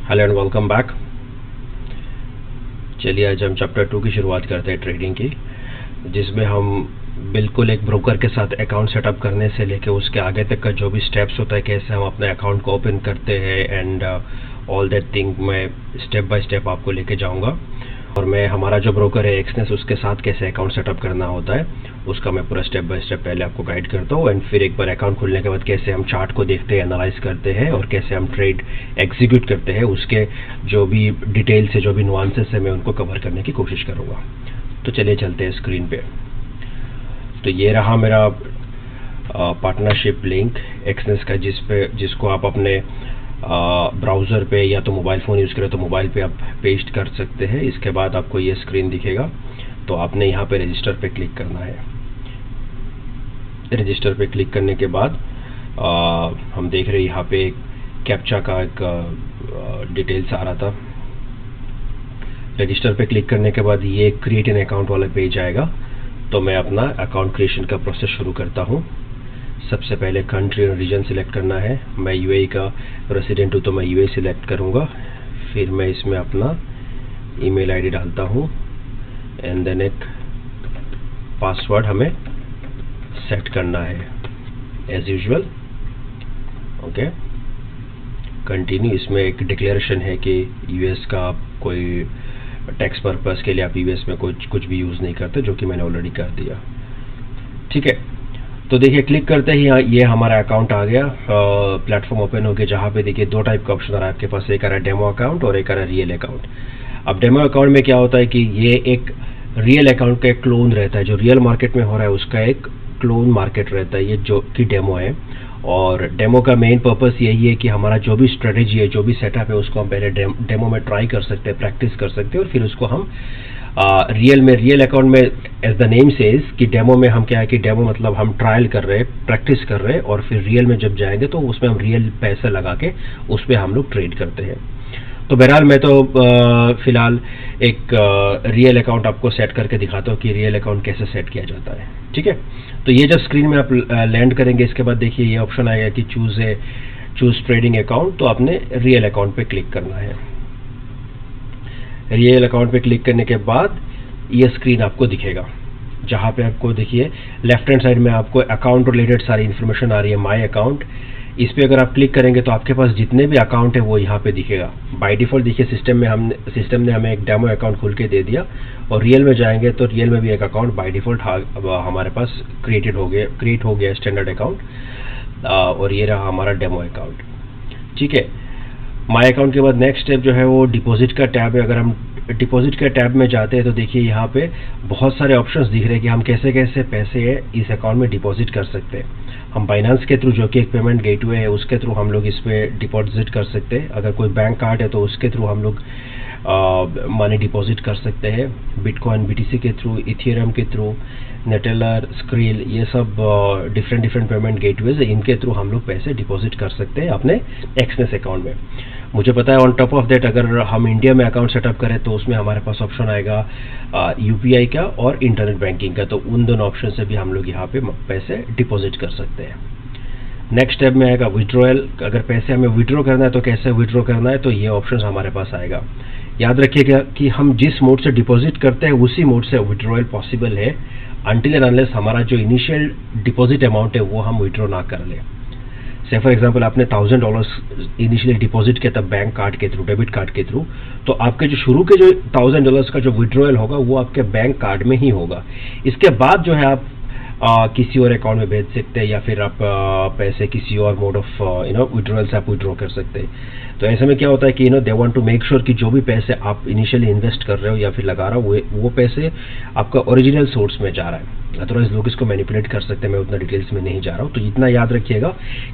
Hello and welcome back. चलिए आज हम चैप्टर 2 की शुरुआत करते हैं ट्रेडिंग की, जिसमें हम बिल्कुल एक ब्रोकर के साथ अकाउंट सेटअप करने से लेके उसके आगे तक का जो भी स्टेप्स होता है, कैसे हम अपने अकाउंट को ओपन करते हैं एंड ऑल दैट थिंग मैं स्टेप बाय स्टेप आपको लेके जाऊंगा। और मैं हमारा जो ब्रोकर है एक्सनेस, उसके साथ कैसे अकाउंट सेटअप करना होता है उसका मैं पूरा स्टेप बाय स्टेप पहले आपको गाइड करता हूँ। एंड फिर एक बार अकाउंट खुलने के बाद कैसे हम चार्ट को देखते हैं, एनालाइज करते हैं और कैसे हम ट्रेड एग्जीक्यूट करते हैं, उसके जो भी डिटेल्स है, जो भी नुआंसेस है, मैं उनको कवर करने की कोशिश करूँगा। तो चलिए चलते हैं स्क्रीन पे। तो ये रहा मेरा पार्टनरशिप लिंक एक्सनेस का, जिसको आप अपने ब्राउज़र पे या तो मोबाइल फ़ोन यूज़ करें तो मोबाइल पे आप पेस्ट कर सकते हैं। इसके बाद आपको ये स्क्रीन दिखेगा, तो आपने यहाँ पे रजिस्टर पे क्लिक करना है। रजिस्टर पे क्लिक करने के बाद हम देख रहे हैं यहाँ पे कैप्चा का एक डिटेल्स आ रहा था। रजिस्टर पे क्लिक करने के बाद ये क्रिएट एन अकाउंट वाला पेज आएगा। तो मैं अपना अकाउंट क्रिएशन का प्रोसेस शुरू करता हूँ। सबसे पहले कंट्री और रीजन सिलेक्ट करना है। मैं यूएई का रेसिडेंट हूँ तो मैं यूएई सिलेक्ट करूँगा। फिर मैं इसमें अपना ईमेल आईडी डालता हूँ एंड देन एक पासवर्ड हमें सेट करना है एज यूजुअल। Okay, continue. इसमें एक डिक्लेरेशन है कि यूएस का आप कोई टैक्स पर्पस के लिए आप यूएस में कुछ भी यूज़ नहीं करते, जो कि मैंने ऑलरेडी कर दिया। ठीक है, तो देखिए क्लिक करते ही ये हमारा अकाउंट आ गया। प्लेटफॉर्म ओपन हो गया, जहाँ पे देखिए दो टाइप का ऑप्शन आ रहा है आपके पास, एक आ रहा है डेमो अकाउंट और एक आ रहा है रियल अकाउंट। अब डेमो अकाउंट में क्या होता है कि ये एक रियल अकाउंट का एक क्लोन रहता है, जो रियल मार्केट में हो रहा है उसका एक क्लोन मार्केट रहता है, ये जो कि डेमो है। और डेमो का मेन पर्पस यही है कि हमारा जो भी स्ट्रेटेजी है, जो भी सेटअप है, उसको हम पहले डेमो में ट्राई कर सकते हैं, प्रैक्टिस कर सकते हैं और फिर उसको हम रियल अकाउंट में एज द नेम सेज कि डेमो में हम क्या है कि डेमो मतलब हम ट्रायल कर रहे हैं, प्रैक्टिस कर रहे हैं और फिर रियल में जब जाएंगे तो उसमें हम रियल पैसे लगा के उस पर हम लोग ट्रेड करते हैं। तो बहरहाल मैं तो फिलहाल एक रियल अकाउंट आपको सेट करके दिखाता हूँ कि रियल अकाउंट कैसे सेट किया जाता है। ठीक है, तो ये जब स्क्रीन में आप लैंड करेंगे, इसके बाद देखिए ये ऑप्शन आएगा कि चूज ट्रेडिंग अकाउंट। तो आपने रियल अकाउंट पे क्लिक करना है। रियल अकाउंट पे क्लिक करने के बाद ये स्क्रीन आपको दिखेगा, जहाँ पे आपको देखिए लेफ्ट हैंड साइड में आपको अकाउंट रिलेटेड सारी इन्फॉर्मेशन आ रही है, माय अकाउंट। इस पे अगर आप क्लिक करेंगे तो आपके पास जितने भी अकाउंट है वो यहाँ पे दिखेगा। बाय डिफ़ॉल्ट देखिए सिस्टम ने हमें एक डेमो अकाउंट खुल के दे दिया और रियल में जाएंगे तो रियल में भी एक अकाउंट बाय डिफ़ॉल्ट हमारे पास क्रिएट हो गया स्टैंडर्ड अकाउंट। और ये रहा हमारा डेमो अकाउंट। ठीक है, माय अकाउंट के बाद नेक्स्ट स्टेप जो है वो डिपॉजिट का टैब है। अगर हम डिपॉजिट के टैब में जाते हैं तो देखिए यहाँ पे बहुत सारे ऑप्शंस दिख रहे हैं कि हम कैसे कैसे पैसे इस अकाउंट में डिपॉजिट कर सकते हैं। हम बाइनेंस के थ्रू, जो कि एक पेमेंट गेटवे है, उसके थ्रू हम लोग इस पर डिपॉजिट कर सकते हैं। अगर कोई बैंक कार्ड है तो उसके थ्रू हम लोग मनी डिपॉजिट कर सकते हैं। बिटकॉइन बीटीसी के थ्रू, इथेरियम के थ्रू, नेटेलर, स्क्रिल, ये सब डिफरेंट पेमेंट गेटवेज है, इनके थ्रू हम लोग पैसे डिपॉजिट कर सकते हैं अपने एक्सनेस अकाउंट में। मुझे पता है ऑन टॉप ऑफ दैट अगर हम इंडिया में अकाउंट सेटअप करें तो उसमें हमारे पास ऑप्शन आएगा यूपीआई का और इंटरनेट बैंकिंग का, तो उन दोनों ऑप्शन से भी हम लोग यहाँ पे पैसे डिपॉजिट कर सकते हैं। नेक्स्ट स्टेप में आएगा विड्रॉयल। अगर पैसे हमें विड्रॉ करना है तो कैसे विड्रॉ करना है, तो ये ऑप्शन हमारे पास आएगा। याद रखिएगा कि हम जिस मोड से डिपॉजिट करते हैं उसी मोड से विड्रॉयल पॉसिबल है, अनटिल एंड अनलेस हमारा जो इनिशियल डिपॉजिट अमाउंट है वो हम विड्रॉ ना कर ले। से फॉर एग्जांपल आपने $1000 इनिशियली डिपॉजिट किया था बैंक कार्ड के थ्रू, डेबिट कार्ड के थ्रू, तो आपके जो शुरू के जो $1000 का जो विड्रॉयल होगा वो आपके बैंक कार्ड में ही होगा। इसके बाद जो है आप किसी और अकाउंट में भेज सकते हैं या फिर आप पैसे किसी और मोड ऑफ विड्रॉल से आप विड्रॉ कर सकते हैं। तो ऐसे में क्या होता है कि they want to make sure कि जो भी पैसे आप इनिशियली इन्वेस्ट कर रहे हो या फिर लगा रहे हो वो पैसे आपका ओरिजिनल सोर्स में जा रहा है। अदरवाइज लोग इसको मैनिपुलेट कर सकते हैं, मैं उतना डिटेल्स में नहीं जा रहा हूँ। तो इतना याद रखिएगा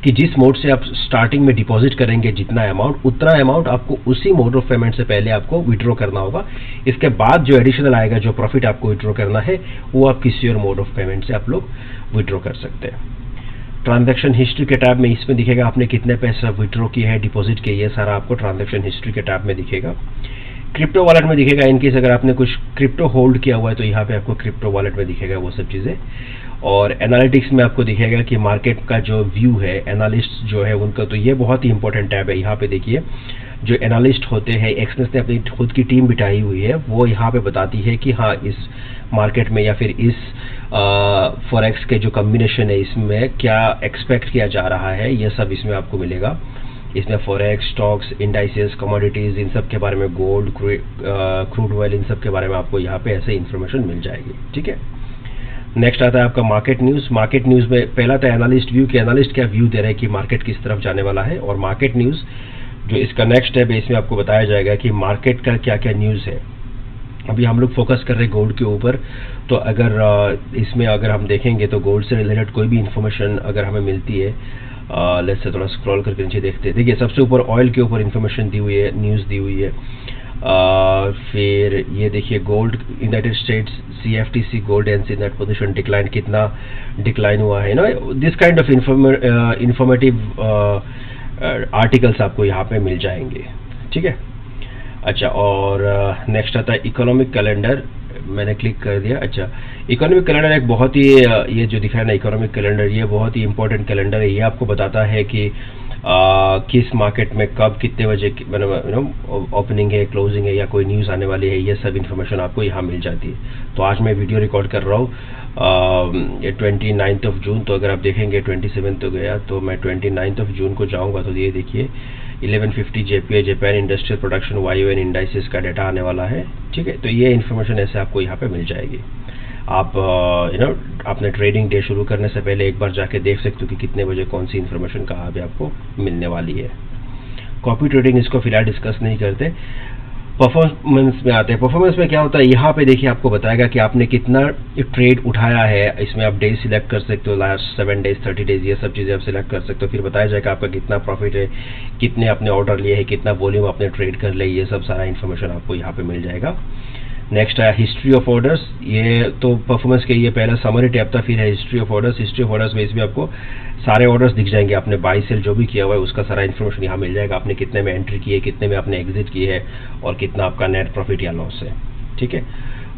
कि जिस मोड से आप स्टार्टिंग में डिपॉजिट करेंगे जितना अमाउंट, उतना अमाउंट आपको उसी मोड ऑफ पेमेंट से पहले आपको विड्रॉ करना होगा। इसके बाद जो एडिशनल आएगा, जो प्रॉफिट आपको विड्रॉ करना है, वो आप किसी और मोड ऑफ पेमेंट से आप लोग विड्रॉ कर सकते हैं। ट्रांजैक्शन हिस्ट्री के टैब में इसमें दिखेगा आपने कितने पैसे विड्रॉ किए हैं, डिपॉजिट किए, ये सारा आपको ट्रांजैक्शन हिस्ट्री के टैब में दिखेगा। क्रिप्टो वॉलेट में दिखेगा, इनकेस अगर आपने कुछ क्रिप्टो होल्ड किया हुआ है तो यहाँ पे आपको क्रिप्टो वॉलेट में दिखेगा वो सब चीज़ें। और एनालिटिक्स में आपको दिखेगा कि मार्केट का जो व्यू है, एनालिस्ट जो है उनका, तो ये बहुत ही इंपॉर्टेंट टैब है। यहाँ पे देखिए जो एनालिस्ट होते हैं, एक्सनेस ने अपनी खुद की टीम बिठाई हुई है, वो यहाँ पे बताती है कि हाँ इस मार्केट में या फिर इस फॉरेक्स के जो कम्बिनेशन है इसमें क्या एक्सपेक्ट किया जा रहा है, ये सब इसमें आपको मिलेगा। इसमें फॉरेक्स, स्टॉक्स, इंडाइसेस, कमोडिटीज़, इन सब के बारे में, गोल्ड, क्रूड ऑयल, इन सब के बारे में आपको यहाँ पे ऐसे इन्फॉर्मेशन मिल जाएगी। ठीक है, नेक्स्ट आता है आपका मार्केट न्यूज़। मार्केट न्यूज़ में पहला था एनालिस्ट व्यू, कि एनालिस्ट क्या व्यू दे रहे हैं कि मार्केट किस तरफ जाने वाला है। और मार्केट न्यूज़ जो इसका नेक्स्ट स्टेप है, इसमें आपको बताया जाएगा कि मार्केट का क्या क्या न्यूज़ है। अभी हम लोग फोकस कर रहे हैं गोल्ड के ऊपर, तो अगर इसमें अगर हम देखेंगे तो गोल्ड से रिलेटेड कोई भी इन्फॉर्मेशन अगर हमें मिलती है, लेट्स से थोड़ा स्क्रॉल करके नीचे देखते हैं। देखिए सबसे ऊपर ऑयल के ऊपर इन्फॉर्मेशन दी हुई है, न्यूज़ दी हुई है। फिर ये देखिए gold, United states CFTC gold and in that position decline, कितना डिक्लाइन हुआ है ना, this kind of informative articles आपको यहाँ पे मिल जाएंगे। ठीक है, अच्छा, और नेक्स्ट आता है इकोनॉमिक कैलेंडर। मैंने क्लिक कर दिया। अच्छा, इकोनॉमिक कैलेंडर एक बहुत ही ये जो दिखा है ना इकोनॉमिक कैलेंडर, ये बहुत ही इंपॉर्टेंट कैलेंडर है। ये आपको बताता है कि किस मार्केट में कब कितने बजे ओपनिंग है, क्लोजिंग है, या कोई न्यूज़ आने वाली है, ये सब इन्फॉर्मेशन आपको यहाँ मिल जाती है। तो आज मैं वीडियो रिकॉर्ड कर रहा हूँ 29 जून, तो अगर आप देखेंगे 27 तो गया, तो मैं 29 जून को जाऊँगा तो ये देखिए 1150 JPI Japan industrial production YON indices का डेटा आने वाला है। ठीक है, तो ये इन्फॉर्मेशन ऐसे आपको यहाँ पे मिल जाएगी। आप अपने ट्रेडिंग डे शुरू करने से पहले एक बार जाके देख सकते हो कि कितने बजे कौन सी इन्फॉर्मेशन कहाँ पे आपको मिलने वाली है। कॉपी ट्रेडिंग इसको फिलहाल डिस्कस नहीं करते, परफॉर्मेंस में आते हैं। परफॉर्मेंस में क्या होता है, यहाँ पे देखिए आपको बताएगा कि आपने कितना ट्रेड उठाया है। इसमें आप डेज सिलेक्ट कर सकते हो, लास्ट 7 डेज, 30 डेज, ये सब चीज़ें आप सिलेक्ट कर सकते हो। फिर बताया जाएगा आपका कितना प्रॉफिट है, कितने आपने ऑर्डर लिए हैं, कितना वॉल्यूम आपने ट्रेड कर लिया, ये सब सारा इन्फॉर्मेशन आपको यहाँ पे मिल जाएगा। नेक्स्ट है हिस्ट्री ऑफ ऑर्डर्स। ये तो परफॉर्मेंस के ये पहला समरी टैब था, फिर है history of orders. History of orders में इसमें आपको सारे ऑर्डर्स दिख जाएंगे, आपने बाई सेल जो भी किया हुआ है उसका सारा इन्फॉर्मेशन यहाँ मिल जाएगा। आपने कितने में एंट्री की है, कितने में आपने एग्जिट की है, और कितना आपका नेट प्रॉफिट या लॉस है। ठीक है,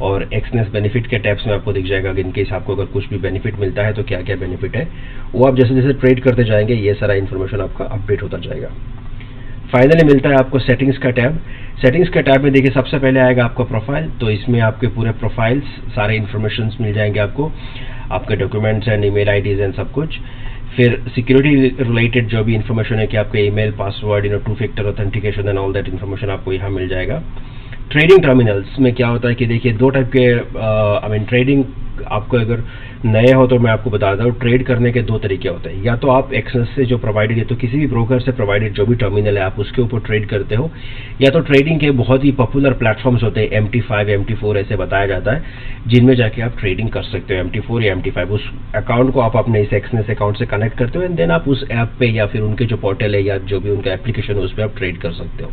और एक्सनेस बेनिफिट के टैब्स में आपको दिख जाएगा कि इनकेस आपको अगर कुछ भी बेनिफिट मिलता है तो क्या क्या बेनिफिट है, वो आप जैसे जैसे ट्रेड करते जाएंगे ये सारा इन्फॉर्मेशन आपका अपडेट होता जाएगा। फाइनली मिलता है आपको सेटिंग्स का टैब। सेटिंग्स का टैब में देखिए सबसे पहले आएगा आपका प्रोफाइल, तो इसमें आपके पूरे प्रोफाइल्स सारे इन्फॉर्मेशन मिल जाएंगे आपको, आपके documents and email IDs and सब कुछ। फिर सिक्योरिटी रिलेटेड जो भी इन्फॉर्मेशन है कि आपके email, password, 2 factor authentication and all that information आपको यहाँ मिल जाएगा। ट्रेडिंग टर्मिनल्स में क्या होता है कि देखिए 2 टाइप के ट्रेडिंग, आपको अगर नए हो तो मैं आपको बता दूं, ट्रेड करने के 2 तरीके होते हैं। या तो आप एक्सेस से जो प्रोवाइडेड है, तो किसी भी ब्रोकर से प्रोवाइडेड जो भी टर्मिनल है आप उसके ऊपर ट्रेड करते हो, या तो ट्रेडिंग के बहुत ही पॉपुलर प्लेटफॉर्म्स होते हैं, MT5, MT4 ऐसे बताया जाता है, जिनमें जाके आप ट्रेडिंग कर सकते हो। MT4 या MT5 उस अकाउंट को आप अपने इस एक्सेस अकाउंट से कनेक्ट करते हो, एंड देन आप उस ऐप पे या फिर उनके जो पोर्टल है या जो भी उनका एप्लीकेशन है उस पर आप ट्रेड कर सकते हो।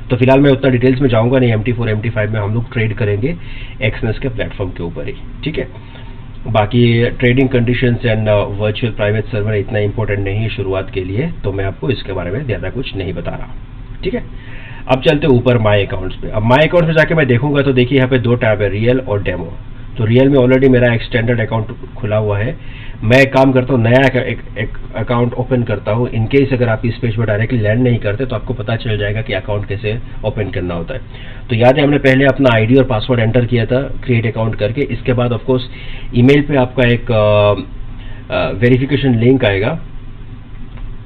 तो फिलहाल मैं उतना डिटेल्स में जाऊंगा नहीं, MT4 MT5 में हम लोग ट्रेड करेंगे एक्सेस के प्लेटफॉर्म के ऊपर ही। ठीक है, बाकी trading conditions and virtual private server इतना इंपॉर्टेंट नहीं है शुरुआत के लिए, तो मैं आपको इसके बारे में ज़्यादा कुछ नहीं बता रहा। ठीक है, अब चलते ऊपर माई अकाउंट्स पे। अब माई अकाउंट में जाके मैं देखूंगा तो देखिए यहाँ पे 2 टैब है, रियल और डेमो। तो रियल में ऑलरेडी मेरा एक स्टैंडर्ड अकाउंट खुला हुआ है। मैं एक काम करता हूँ, नया एक अकाउंट ओपन करता हूँ। इनकेस अगर आप इस पेज पर डायरेक्टली लैंड नहीं करते तो आपको पता चल जाएगा कि अकाउंट कैसे ओपन करना होता है। तो याद है हमने पहले अपना आईडी और पासवर्ड एंटर किया था क्रिएट अकाउंट करके। इसके बाद ऑफकोर्स ईमेल पे आपका एक वेरिफिकेशन लिंक आएगा।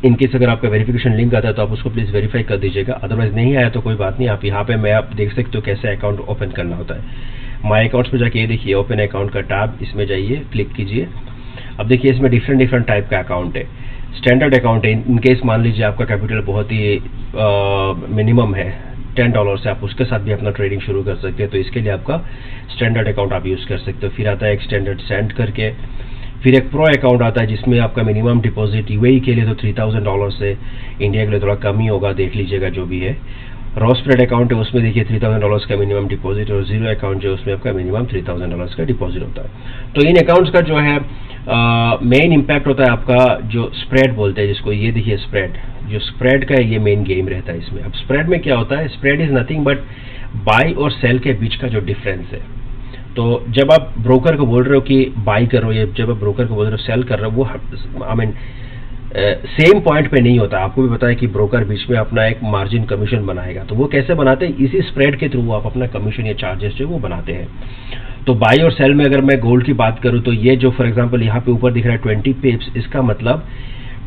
इनकेस अगर आपका वेरिफिकेशन लिंक आता है तो आप उसको प्लीज़ वेरीफाई कर दीजिएगा, अदरवाइज नहीं आया तो कोई बात नहीं। आप यहाँ पे मैं आप देख सकते हो कैसे अकाउंट ओपन करना होता है। माई अकाउंट्स पे जाके ये देखिए ओपन अकाउंट का टैब, इसमें जाइए, क्लिक कीजिए। अब देखिए इसमें डिफरेंट टाइप का अकाउंट है। स्टैंडर्ड अकाउंट है, इनकेस मान लीजिए आपका कैपिटल बहुत ही मिनिमम है, $10 से आप उसके साथ भी अपना ट्रेडिंग शुरू कर सकते हैं, तो इसके लिए आपका स्टैंडर्ड अकाउंट आप यूज़ कर सकते हो। फिर आता है एक स्टैंडर्ड सेंड करके, फिर एक प्रो अकाउंट आता है जिसमें आपका मिनिमम डिपॉजिट UAE के लिए तो $3000 से, इंडिया के लिए थोड़ा कम ही होगा, देख लीजिएगा जो भी है। रॉ स्प्रेड अकाउंट है उसमें देखिए $3000 का मिनिमम डिपॉजिट, और जीरो अकाउंट जो है उसमें आपका मिनिमम $3000 का डिपॉजिट होता है। तो इन अकाउंट्स का जो है मेन इम्पैक्ट होता है आपका जो स्प्रेड बोलते हैं जिसको, ये देखिए स्प्रेड, जो स्प्रेड का है ये मेन गेम रहता है इसमें। अब स्प्रेड में क्या होता है, spread is nothing but by और सेल के बीच का जो डिफरेंस है। तो जब आप ब्रोकर को बोल रहे हो कि बाई करो, या जब आप ब्रोकर को बोल रहे हो सेल कर रहे हो, वो आई मीन सेम पॉइंट पे नहीं होता। आपको भी पता है कि ब्रोकर बीच में अपना एक मार्जिन कमीशन बनाएगा, तो वो कैसे बनाते हैं, इसी स्प्रेड के थ्रू आप अपना कमीशन या चार्जेस जो वो बनाते हैं। तो बाई और सेल में अगर मैं गोल्ड की बात करूं तो ये जो फॉर एग्जांपल यहाँ पे ऊपर दिख रहा है 20 पिप्स, इसका मतलब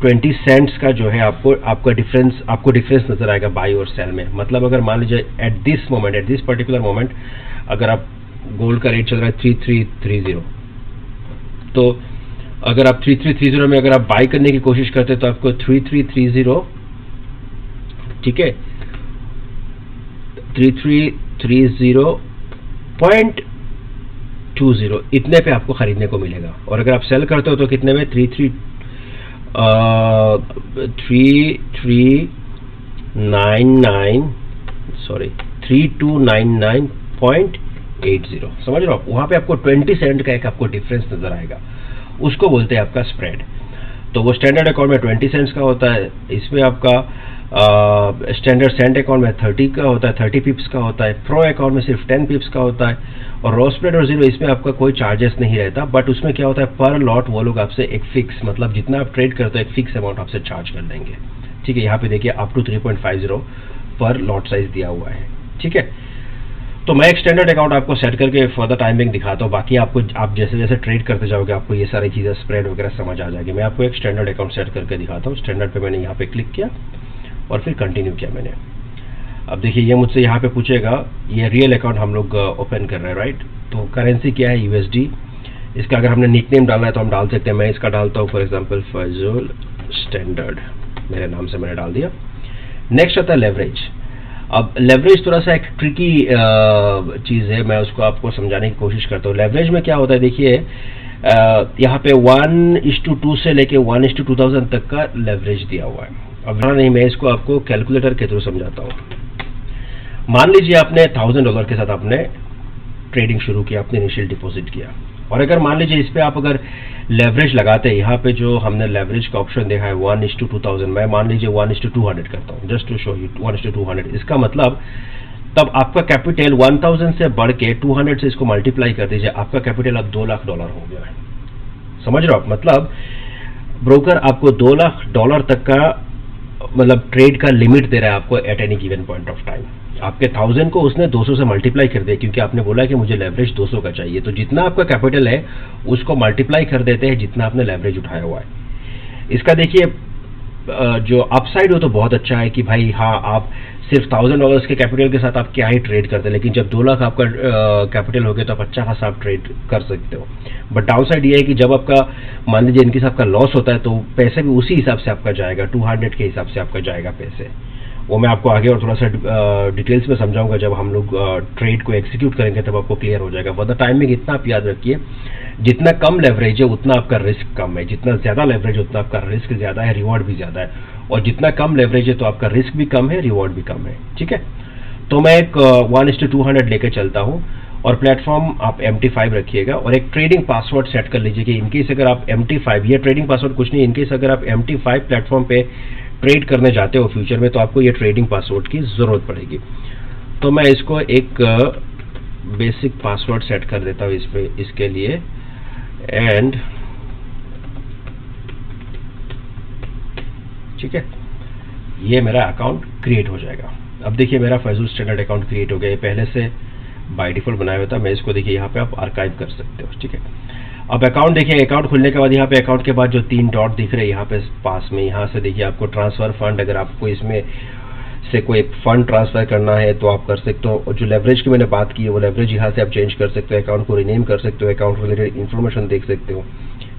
20 सेंट्स का जो है आपको डिफरेंस नजर आएगा बाई और सेल में। मतलब अगर मान लीजिए एट दिस पर्टिकुलर मोमेंट अगर आप गोल्ड का रेट चल रहा है 3330, तो अगर आप 3330 में अगर आप बाई करने की कोशिश करते हैं तो आपको 3330, ठीक है, 3330.20 इतने पे आपको खरीदने को मिलेगा। और अगर आप सेल करते हो तो कितने में, 3299.80, समझ रहे हो आप, वहां पे आपको 20 सेंट का एक आपको डिफरेंस नजर आएगा, उसको बोलते हैं आपका स्प्रेड। तो वो स्टैंडर्ड अकाउंट में 20 सेंट्स का होता है, इसमें आपका स्टैंडर्ड सेंट अकाउंट में 30 का होता है, 30 पिप्स का होता है, प्रो अकाउंट में सिर्फ 10 पिप्स का होता है, और रॉ स्प्रेड और जीरो इसमें आपका कोई चार्जेस नहीं रहता। बट उसमें क्या होता है, पर लॉट वो लोग आपसे एक फिक्स, मतलब जितना आप ट्रेड करते हो एक फिक्स अमाउंट आपसे चार्ज कर देंगे, ठीक है। यहाँ पे देखिए अप टू 3.50 पर लॉट साइज दिया हुआ है, ठीक है। तो मैं एक स्टैंडर्ड अकाउंट आपको सेट करके फर्दर टाइमिंग दिखाता हूँ, बाकी आपको आप जैसे जैसे ट्रेड करते जाओगे आपको ये सारी चीज़ें स्प्रेड वगैरह समझ आ जाएगी। मैं आपको एक स्टैंडर्ड अकाउंट सेट करके दिखाता हूँ। स्टैंडर्ड पे मैंने यहाँ पे क्लिक किया और फिर कंटिन्यू किया मैंने। अब देखिए ये मुझसे यहाँ पे पूछेगा, ये रियल अकाउंट हम लोग ओपन कर रहे हैं, राइट। तो करेंसी क्या है, USD। इसका अगर हमने निकनेम डालना है तो हम डाल सकते हैं। मैं इसका डालता हूँ फॉर एग्जाम्पल फैजुल स्टैंडर्ड, मेरे नाम से मैंने डाल दिया। नेक्स्ट आता है लेवरेज। अब लेवरेज थोड़ा सा एक ट्रिकी चीज़ है, मैं उसको आपको समझाने की कोशिश करता हूँ। लेवरेज में क्या होता है, देखिए यहाँ पे 1:2 से लेके 1:2000 तक का लेवरेज दिया हुआ है। अब नहीं, मैं इसको आपको कैलकुलेटर के थ्रू समझाता हूँ। मान लीजिए आपने $1000 के साथ आपने ट्रेडिंग शुरू किया, आपने इनिशियल डिपॉजिट किया, और अगर मान लीजिए इस पे आप अगर लेवरेज लगाते हैं, यहाँ पे जो हमने लेवरेज का ऑप्शन देखा है 1:2000, मैं मान लीजिए 1:200 करता हूँ, जस्ट टू शो यू 1:200। इसका मतलब तब आपका कैपिटल 1000 से बढ़ के 200 से इसको मल्टीप्लाई कर दीजिए, आपका कैपिटल अब $2 लाख हो गया है। समझ रहे हो आप, मतलब ब्रोकर आपको $2 लाख तक का मतलब ट्रेड का लिमिट दे रहा है आपको at any given point of time. आपके 1000 को उसने 200 से मल्टीप्लाई कर दिया, क्योंकि आपने बोला कि मुझे लेवरेज 200 का चाहिए, तो जितना आपका कैपिटल है उसको मल्टीप्लाई कर देते हैं जितना आपने लेवरेज उठाया हुआ है। इसका देखिए जो अपसाइड हो तो बहुत अच्छा है कि भाई हाँ, आप सिर्फ $1000 के कैपिटल के साथ आप क्या ही ट्रेड करते हैं, लेकिन जब 2 लाख आपका कैपिटल हो गया तो आप अच्छा खासा आप ट्रेड कर सकते हो। बट डाउनसाइड ये है कि जब आपका मान लीजिए इनके साथ आपका लॉस होता है तो पैसे भी उसी हिसाब से आपका जाएगा, 200 के हिसाब से आपका जाएगा पैसे। वो मैं आपको आगे और थोड़ा सा डिटेल्स में समझाऊंगा, जब हम लोग ट्रेड को एग्जीक्यूट करेंगे तब आपको क्लियर हो जाएगा। फॉर द टाइमिंग इतना आप याद रखिए, जितना कम लेवरेज है उतना आपका रिस्क कम है, जितना ज्यादा लेवरेज है उतना आपका रिस्क ज्यादा है, रिवॉर्ड भी ज्यादा है, और जितना कम लेवरेज है तो आपका रिस्क भी कम है, रिवॉर्ड भी कम है, ठीक है। तो मैं एक 1:200 लेके चलता हूँ, और प्लेटफॉर्म आप MT5 रखिएगा, और एक ट्रेडिंग पासवर्ड सेट कर लीजिए कि इनकेस अगर आप MT5, ये ट्रेडिंग पासवर्ड कुछ नहीं, इनकेस अगर आप MT5 प्लेटफॉर्म पे ट्रेड करने जाते हो फ्यूचर में तो आपको ये ट्रेडिंग पासवर्ड की जरूरत पड़ेगी। तो मैं इसको एक बेसिक पासवर्ड सेट कर देता हूँ इसके लिए, एंड ठीक है, ये मेरा अकाउंट क्रिएट हो जाएगा। अब देखिए मेरा फैजुल स्टैंडर्ड अकाउंट क्रिएट हो गया, ये पहले से बाय डिफॉल्ट बनाया हुआ था। मैं इसको देखिए यहाँ पे आप आर्काइव कर सकते हो, ठीक है। अब अकाउंट देखिए, अकाउंट खुलने के बाद यहाँ पे अकाउंट के बाद जो 3 डॉट दिख रहे हैं यहाँ पे पास में, यहाँ से देखिए आपको ट्रांसफर फंड, अगर आपको इसमें से कोई फंड ट्रांसफर करना है तो आप कर सकते हो। और जो लेवरेज की मैंने बात की है वो लेवरेज यहाँ से आप चेंज कर सकते हो, अकाउंट को रिनेम कर सकते हो, अकाउंट रिलेटेड इन्फॉर्मेशन देख सकते हो,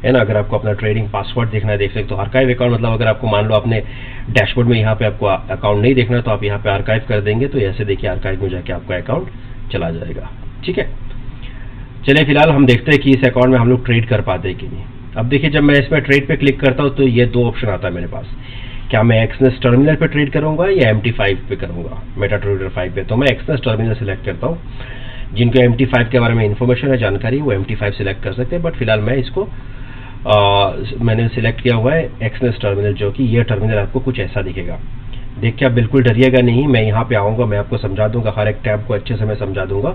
है ना। अगर आपको अपना ट्रेडिंग पासवर्ड देखना है देख सकते हो। आर्काइव अकाउंट मतलब अगर आपको मान लो आपने डैशबोर्ड में यहाँ पे आपको अकाउंट नहीं देखना है तो आप यहाँ पे आर्काइव कर देंगे, तो ऐसे देखिए आर्काइव में जाके आपका अकाउंट चला जाएगा, ठीक है। चलिए फिलहाल हम देखते हैं कि इस अकाउंट में हम लोग ट्रेड कर पाते हैं कि नहीं। अब देखिए जब मैं इसमें ट्रेड पे क्लिक करता हूँ तो ये 2 ऑप्शन आता है मेरे पास, क्या मैं एक्सनेस टर्मिनल पे ट्रेड करूंगा या MT5 पे करूंगा, मेटाट्रेडर 5 पे। तो मैं एक्सनेस टर्मिनल सेलेक्ट करता हूँ। जिनको MT5 के बारे में इन्फॉर्मेशन है, जानकारी, वो MT5 सेलेक्ट कर सकते हैं, बट फिलहाल मैं इसको मैंने सिलेक्ट किया हुआ है एक्सनेस टर्मिनल, जो कि ये टर्मिनल आपको कुछ ऐसा दिखेगा। देख के आप बिल्कुल डरिएगा नहीं, मैं यहाँ पे आऊँगा, मैं आपको समझा दूंगा, हर एक टैब को अच्छे से मैं समझा दूंगा।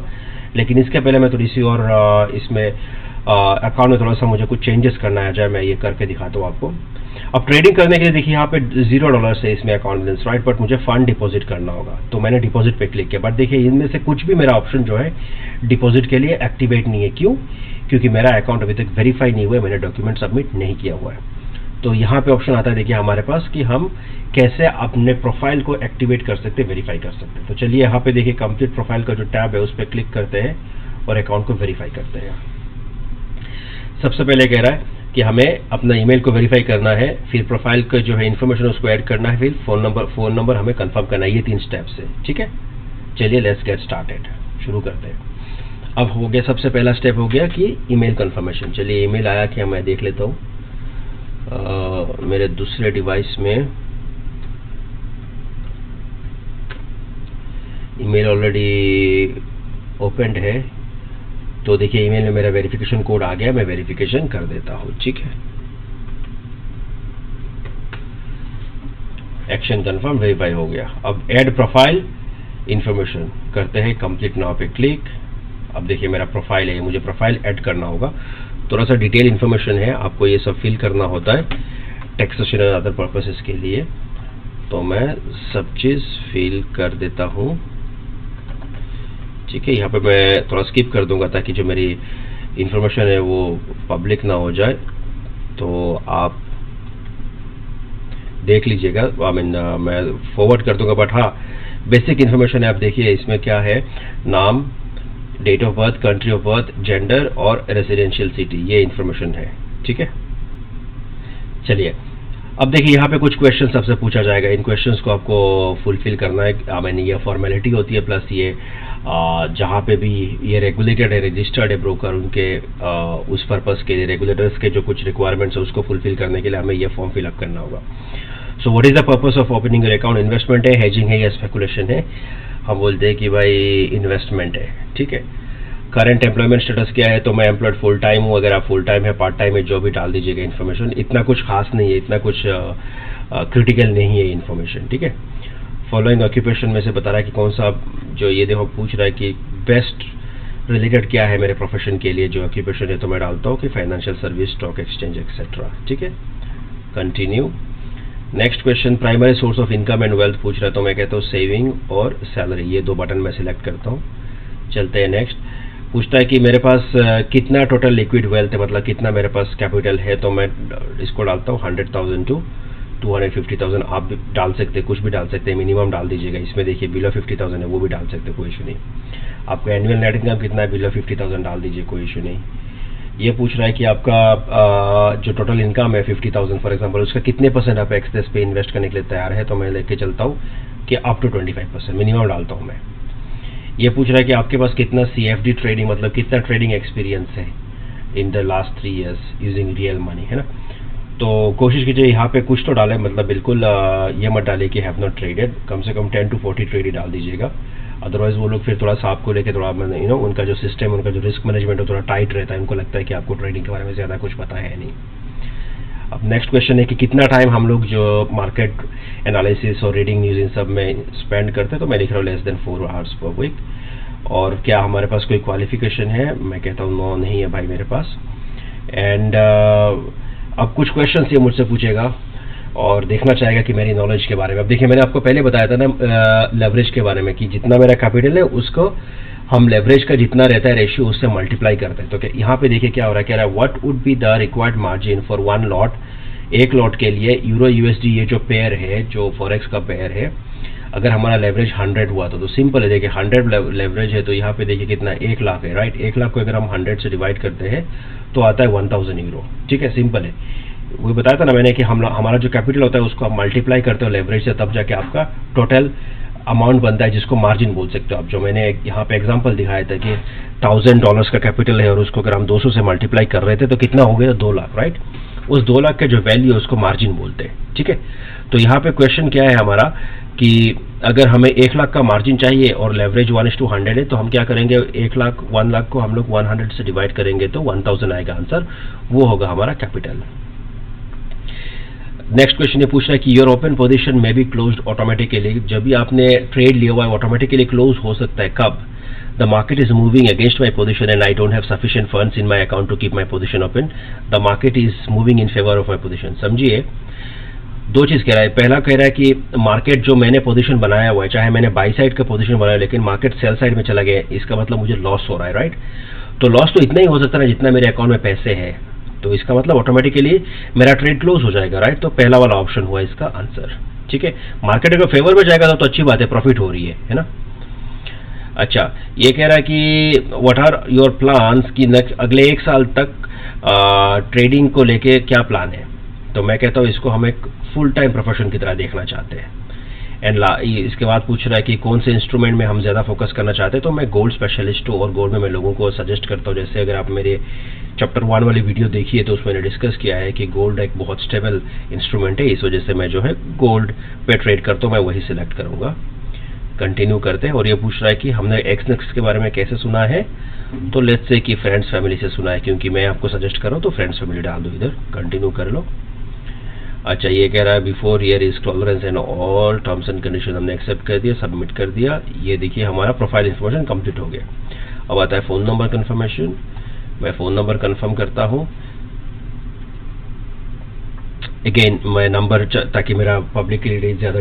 लेकिन इसके पहले मैं थोड़ी सी और इसमें अकाउंट में थोड़ा सा मुझे कुछ चेंजेस करना है, जाए मैं ये करके दिखाता हूँ आपको। अब ट्रेडिंग करने के लिए देखिए यहाँ पे $0 है इसमें अकाउंट बैलेंस, राइट, बट मुझे फंड डिपॉजिट करना होगा, तो मैंने डिपॉजिट पे क्लिक किया। बट देखिए इनमें से कुछ भी मेरा ऑप्शन जो है डिपॉजिट के लिए एक्टिवेट नहीं है। क्यों? क्योंकि मेरा अकाउंट अभी तक वेरीफाई नहीं हुआ है, मैंने डॉक्यूमेंट सबमिट नहीं किया हुआ है। तो यहाँ पे ऑप्शन आता है देखिए हमारे पास कि हम कैसे अपने प्रोफाइल को एक्टिवेट कर सकते हैं, वेरीफाई कर सकते हैं। तो चलिए यहाँ पे देखिए कंप्लीट प्रोफाइल का जो टैब है उस पर क्लिक करते हैं और अकाउंट को वेरीफाई करते हैं। सबसे पहले कह रहा है कि हमें अपना ईमेल को वेरीफाई करना है, फिर प्रोफाइल का जो है इन्फॉर्मेशन उसको ऐड करना है, फिर फोन नंबर हमें कंफर्म करना है। ये 3 स्टेप्स है, ठीक है। चलिए लेट्स गेट स्टार्टेड, शुरू करते हैं। अब हो गया, सबसे पहला स्टेप हो गया कि ईमेल कंफर्मेशन। चलिए ईमेल आया कि मैं देख लेता हूँ मेरे दूसरे डिवाइस में। ईमेल ऑलरेडी ओपनड है, तो देखिए ईमेल में मेरा वेरिफिकेशन कोड आ गया, मैं वेरिफिकेशन कर देता हूँ, ठीक है। एक्शन कंफर्म, वेरीफाई हो गया। अब ऐड प्रोफाइल इंफॉर्मेशन करते हैं, कंप्लीट नाउ पे क्लिक। अब देखिए मेरा प्रोफाइल है, मुझे प्रोफाइल ऐड करना होगा। थोड़ा सा डिटेल इन्फॉर्मेशन है, आपको ये सब फिल करना होता है टैक्सेशन एंड अदर पर्पसेस के लिए। तो मैं सब चीज़ फिल कर देता हूँ, ठीक है। यहाँ पे मैं थोड़ा स्किप कर दूंगा ताकि जो मेरी इंफॉर्मेशन है वो पब्लिक ना हो जाए, तो आप देख लीजिएगा। मैं फॉरवर्ड कर दूंगा, बट हाँ बेसिक इन्फॉर्मेशन है। आप देखिए इसमें क्या है, नाम, date of birth, country of birth, gender और रेजिडेंशियल सिटी, ये इन्फॉर्मेशन है, ठीक है। चलिए अब देखिए यहाँ पे कुछ क्वेश्चन सबसे पूछा जाएगा, इन क्वेश्चंस को आपको फुलफिल करना है। मैंने ये फॉर्मेलिटी होती है, प्लस ये जहाँ पे भी ये रेगुलेटेड है, रजिस्टर्ड है ब्रोकर, उनके उस पर्पस के लिए रेगुलेटर्स के जो कुछ रिक्वायरमेंट्स है उसको फुलफिल करने के लिए हमें ये फॉर्म फिलअप करना होगा। So what is the purpose of opening your account? Investment है, हेजिंग है या स्पेकुलेशन है? हम बोलते हैं कि भाई इन्वेस्टमेंट है, ठीक है। करंट एम्प्लॉयमेंट स्टेटस क्या है? तो मैं एम्प्लॉयड फुल टाइम हूँ, अगर आप फुल टाइम है, पार्ट टाइम है, जो भी डाल दीजिएगा इन्फॉर्मेशन। इतना कुछ खास नहीं है, इतना कुछ क्रिटिकल नहीं है इन्फॉर्मेशन, ठीक है। फॉलोइंग ऑक्यूपेशन में से बता रहा है कि कौन सा, जो ये देखो पूछ रहा है कि बेस्ट रिलेटेड क्या है मेरे प्रोफेशन के लिए, जो ऑक्यूपेशन है, तो मैं डालता हूँ कि financial service, stock exchange etcetera, ठीक है। Continue. Next question, primary source of income and wealth पूछ रहा है, तो मैं कहता हूँ सेविंग और सैलरी, ये 2 बटन मैं सिलेक्ट करता हूँ। चलते हैं नेक्स्ट। पूछता है कि मेरे पास कितना टोटल लिक्विड वेल्थ है, मतलब कितना मेरे पास कैपिटल है, तो मैं इसको डालता हूँ 100,000 टू 250,000। आप भी डाल सकते हैं, कुछ भी डाल सकते हैं, मिनिमम डाल दीजिएगा। इसमें देखिए बिलो 50,000 है, वो भी डाल सकते हैं, कोई इशू नहीं। आपका एनुअल नेट इनकम कितना है, बिलो 50,000 डाल दीजिए, कोई इशू नहीं। ये पूछ रहा है कि आपका जो टोटल इनकम है 50,000 फॉर एग्जांपल, उसका कितने % आप एक्सेस पे इन्वेस्ट करने के लिए तैयार है, तो मैं लेके चलता हूँ कि अप टू 25%, मिनिमम डालता हूँ मैं। ये पूछ रहा है कि आपके पास कितना CFD ट्रेडिंग, मतलब कितना ट्रेडिंग एक्सपीरियंस है in the last 3 years using real money, है ना। तो कोशिश कीजिए यहाँ पे कुछ तो डालें, मतलब बिल्कुल ये मत डालिए कि हैव नॉट ट्रेडेड, कम से कम 10 to 40 ट्रेड ही डाल दीजिएगा। अदरवाइज वो लोग फिर थोड़ा सा आपको लेके थोड़ा उनका जो सिस्टम, उनका जो रिस्क मैनेजमेंट है थोड़ा टाइट रहता है, उनको लगता है कि आपको ट्रेडिंग के बारे में ज़्यादा कुछ पता है नहीं। अब नेक्स्ट क्वेश्चन है कि कितना टाइम हम लोग जो मार्केट एनालिसिस और रीडिंग न्यूज़ इन सब में स्पेंड करते हैं, तो मैं लिख रहा हूँ less than 4 hours per week. और क्या हमारे पास कोई क्वालिफिकेशन है? मैं कहता हूँ नो, नहीं है भाई मेरे पास। एंड अब कुछ क्वेश्चन ये मुझसे पूछेगा और देखना चाहेगा कि मेरी नॉलेज के बारे में। अब देखिए मैंने आपको पहले बताया था ना लेवरेज के बारे में, कि जितना मेरा कैपिटल है उसको हम लेवरेज का जितना रहता है रेशियो उससे मल्टीप्लाई करते हैं। तो क्या यहाँ पे देखिए क्या हो रहा है, कह रहा है what would be the required margin for 1 lot, एक लॉट के लिए यूरो USD, ये जो पेयर है, जो फॉरेक्स का पेयर है, अगर हमारा लेवरेज 100 हुआ तो सिंपल है, देखिए 100 लेवरेज है, तो यहाँ पे देखिए कितना 1 लाख है, राइट। 1 लाख को अगर हम 100 से डिवाइड करते हैं तो आता है 1000 यूरो, ठीक है, सिंपल है। वो बताया था ना मैंने कि हमारा जो कैपिटल होता है उसको आप मल्टीप्लाई करते हो लेवरेज से, तब जाके आपका टोटल अमाउंट बनता है जिसको मार्जिन बोल सकते हो आप। जो मैंने यहाँ पे एग्जांपल दिखाया था कि $1000 का कैपिटल है और उसको अगर हम 200 से मल्टीप्लाई कर रहे थे तो कितना हो गया, 2 लाख, राइट। उस 2 लाख का जो वैल्यू है उसको मार्जिन बोलते हैं, ठीक है। तो यहाँ पे क्वेश्चन क्या है हमारा कि अगर हमें 1 लाख का मार्जिन चाहिए और लेवरेज 1:100 है, तो हम क्या करेंगे, 1 लाख को हम लोग 100 से डिवाइड करेंगे तो 1000 आएगा आंसर, वो होगा हमारा कैपिटल। नेक्स्ट क्वेश्चन ये पूछ रहा है कि योर ओपन पोजीशन में बी क्लोज्ड ऑटोमेटिकली। जब भी आपने ट्रेड लिया हुआ है ऑटोमेटिकली क्लोज हो सकता है, कब? The market is moving against my position and I don't have sufficient funds in my account to keep my position open. The market is moving in favour of my position. समझिए, दो चीज कह रहा है। पहला कह रहा है कि मार्केट जो मैंने पोजीशन बनाया हुआ है, चाहे मैंने बाई साइड का पोजीशन बनाया लेकिन मार्केट सेल साइड में चला गया, इसका मतलब मुझे लॉस हो रहा है, राइट। तो लॉस तो इतना ही हो सकता है जितना मेरे अकाउंट में पैसे है, तो इसका मतलब ऑटोमेटिकली मेरा ट्रेड क्लोज हो जाएगा, राइट। तो पहला वाला ऑप्शन हुआ इसका आंसर, ठीक है। मार्केट अगर फेवर में जाएगा तो अच्छी बात है, प्रॉफिट हो रही है ना। अच्छा, ये कह रहा है कि व्हाट आर योर प्लान्स, कि नेक्स्ट अगले 1 साल तक ट्रेडिंग को लेके क्या प्लान है। तो मैं कहता हूँ इसको हम एक फुल टाइम प्रोफेशन की तरह देखना चाहते हैं। एंड इसके बाद पूछ रहा है कि कौन से इंस्ट्रूमेंट में हम ज़्यादा फोकस करना चाहते हैं। तो मैं गोल्ड स्पेशलिस्ट हूँ और गोल्ड में मैं लोगों को सजेस्ट करता हूँ, जैसे अगर आप मेरे चैप्टर 1 वाली वीडियो देखिए तो उसमें मैंने डिस्कस किया है कि गोल्ड एक बहुत स्टेबल इंस्ट्रूमेंट है, इस वजह से मैं जो है गोल्ड पे ट्रेड करता हूँ, मैं वही सिलेक्ट करूँगा। कंटिन्यू करते हैं। और ये पूछ रहा है कि हमने एक्सनेक्स के बारे में कैसे सुना है। तो लेट्स से कि फ्रेंड्स फैमिली से सुना है, क्योंकि मैं आपको सजेस्ट कर रहा हूँ तो फ्रेंड्स फैमिली डाल दो इधर, कंटिन्यू कर लो। अच्छा, ये कह रहा है before year is tolerance and all terms and condition हमने एक्सेप्ट कर दिया, सबमिट कर दिया। ये देखिए हमारा प्रोफाइल इन्फॉर्मेशन कंप्लीट हो गया। अब आता है फ़ोन नंबर कन्फर्मेशन। मैं फ़ोन नंबर कन्फर्म करता हूँ। अगेन मैं नंबर, ताकि मेरा पब्लिकली ज़्यादा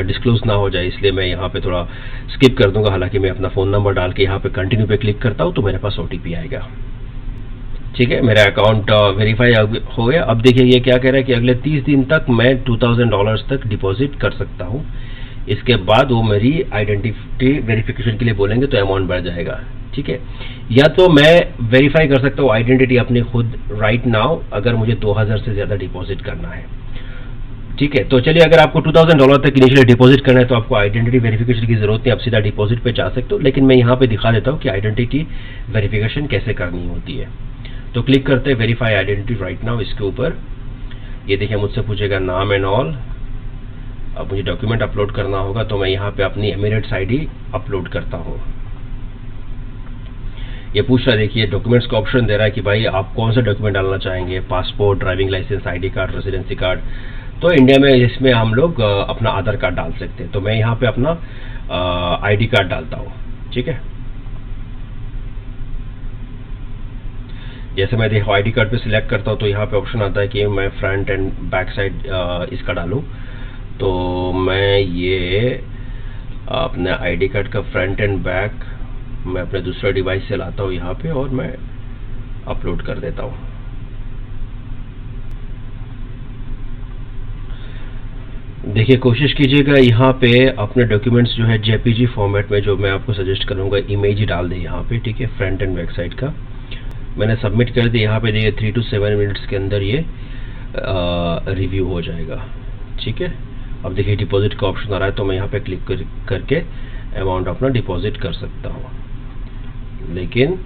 डिस्क्लोज ना हो जाए, इसलिए मैं यहाँ पे थोड़ा स्किप कर दूंगा। हालांकि मैं अपना फ़ोन नंबर डाल के यहाँ पे कंटिन्यू पे क्लिक करता हूँ तो मेरे पास OTP आएगा, ठीक है। मेरा अकाउंट वेरीफाई हो गया। अब देखिए ये क्या कह रहा है कि अगले 30 दिन तक मैं $2000 तक डिपॉजिट कर सकता हूँ। इसके बाद वो मेरी आइडेंटिटी वेरिफिकेशन के लिए बोलेंगे तो अमाउंट बढ़ जाएगा, ठीक है। या तो मैं वेरीफाई कर सकता हूँ आइडेंटिटी अपनी खुद राइट नाउ, अगर मुझे 2000 से ज़्यादा डिपॉजिट करना है, ठीक है। तो चलिए, अगर आपको $2000 तक इनिशियली डिपॉजिट करना है तो आपको आइडेंटिटी वेरिफिकेशन की जरूरत नहीं, आप सीधा डिपॉजिट पे जा सकते हो। लेकिन मैं यहाँ पे दिखा देता हूँ कि आइडेंटिटी वेरिफिकेशन कैसे करनी होती है। तो क्लिक करते हैं वेरीफाई आइडेंटिटी राइट नाउ, इसके ऊपर ये देखिए मुझसे पूछेगा नाम एंड ऑल। अब मुझे डॉक्यूमेंट अपलोड करना होगा तो मैं यहाँ पे अपनी एमिरेट्स ID अपलोड करता हूँ। ये पूछ रहा है, देखिए डॉक्यूमेंट्स का ऑप्शन दे रहा है कि भाई आप कौन सा डॉक्यूमेंट डालना चाहेंगे, passport, driving licence, ID card, residency card. तो इंडिया में इसमें हम लोग अपना आधार कार्ड डाल सकते हैं, तो मैं यहाँ पे अपना ID कार्ड डालता हूँ, ठीक है। जैसे मैं देखो ID कार्ड पे सिलेक्ट करता हूँ तो यहाँ पे ऑप्शन आता है कि मैं फ्रंट एंड बैक साइड इसका डालूँ। तो मैं ये अपने ID कार्ड का फ्रंट एंड बैक मैं अपने दूसरा डिवाइस से लाता हूँ यहाँ पे और मैं अपलोड कर देता हूँ। देखिए कोशिश कीजिएगा यहाँ पे अपने डॉक्यूमेंट्स जो है JPG फॉर्मेट में, जो मैं आपको सजेस्ट करूँगा इमेज ही डाल दें यहाँ पे, ठीक है। फ्रंट एंड बैक साइड का मैंने सबमिट कर दिया। यहाँ पे देखिए 3 to 7 मिनट्स के अंदर ये रिव्यू हो जाएगा, ठीक है। अब देखिए डिपॉजिट का ऑप्शन आ रहा है तो मैं यहाँ पे क्लिक करके अमाउंट अपना डिपॉजिट कर सकता हूँ। लेकिन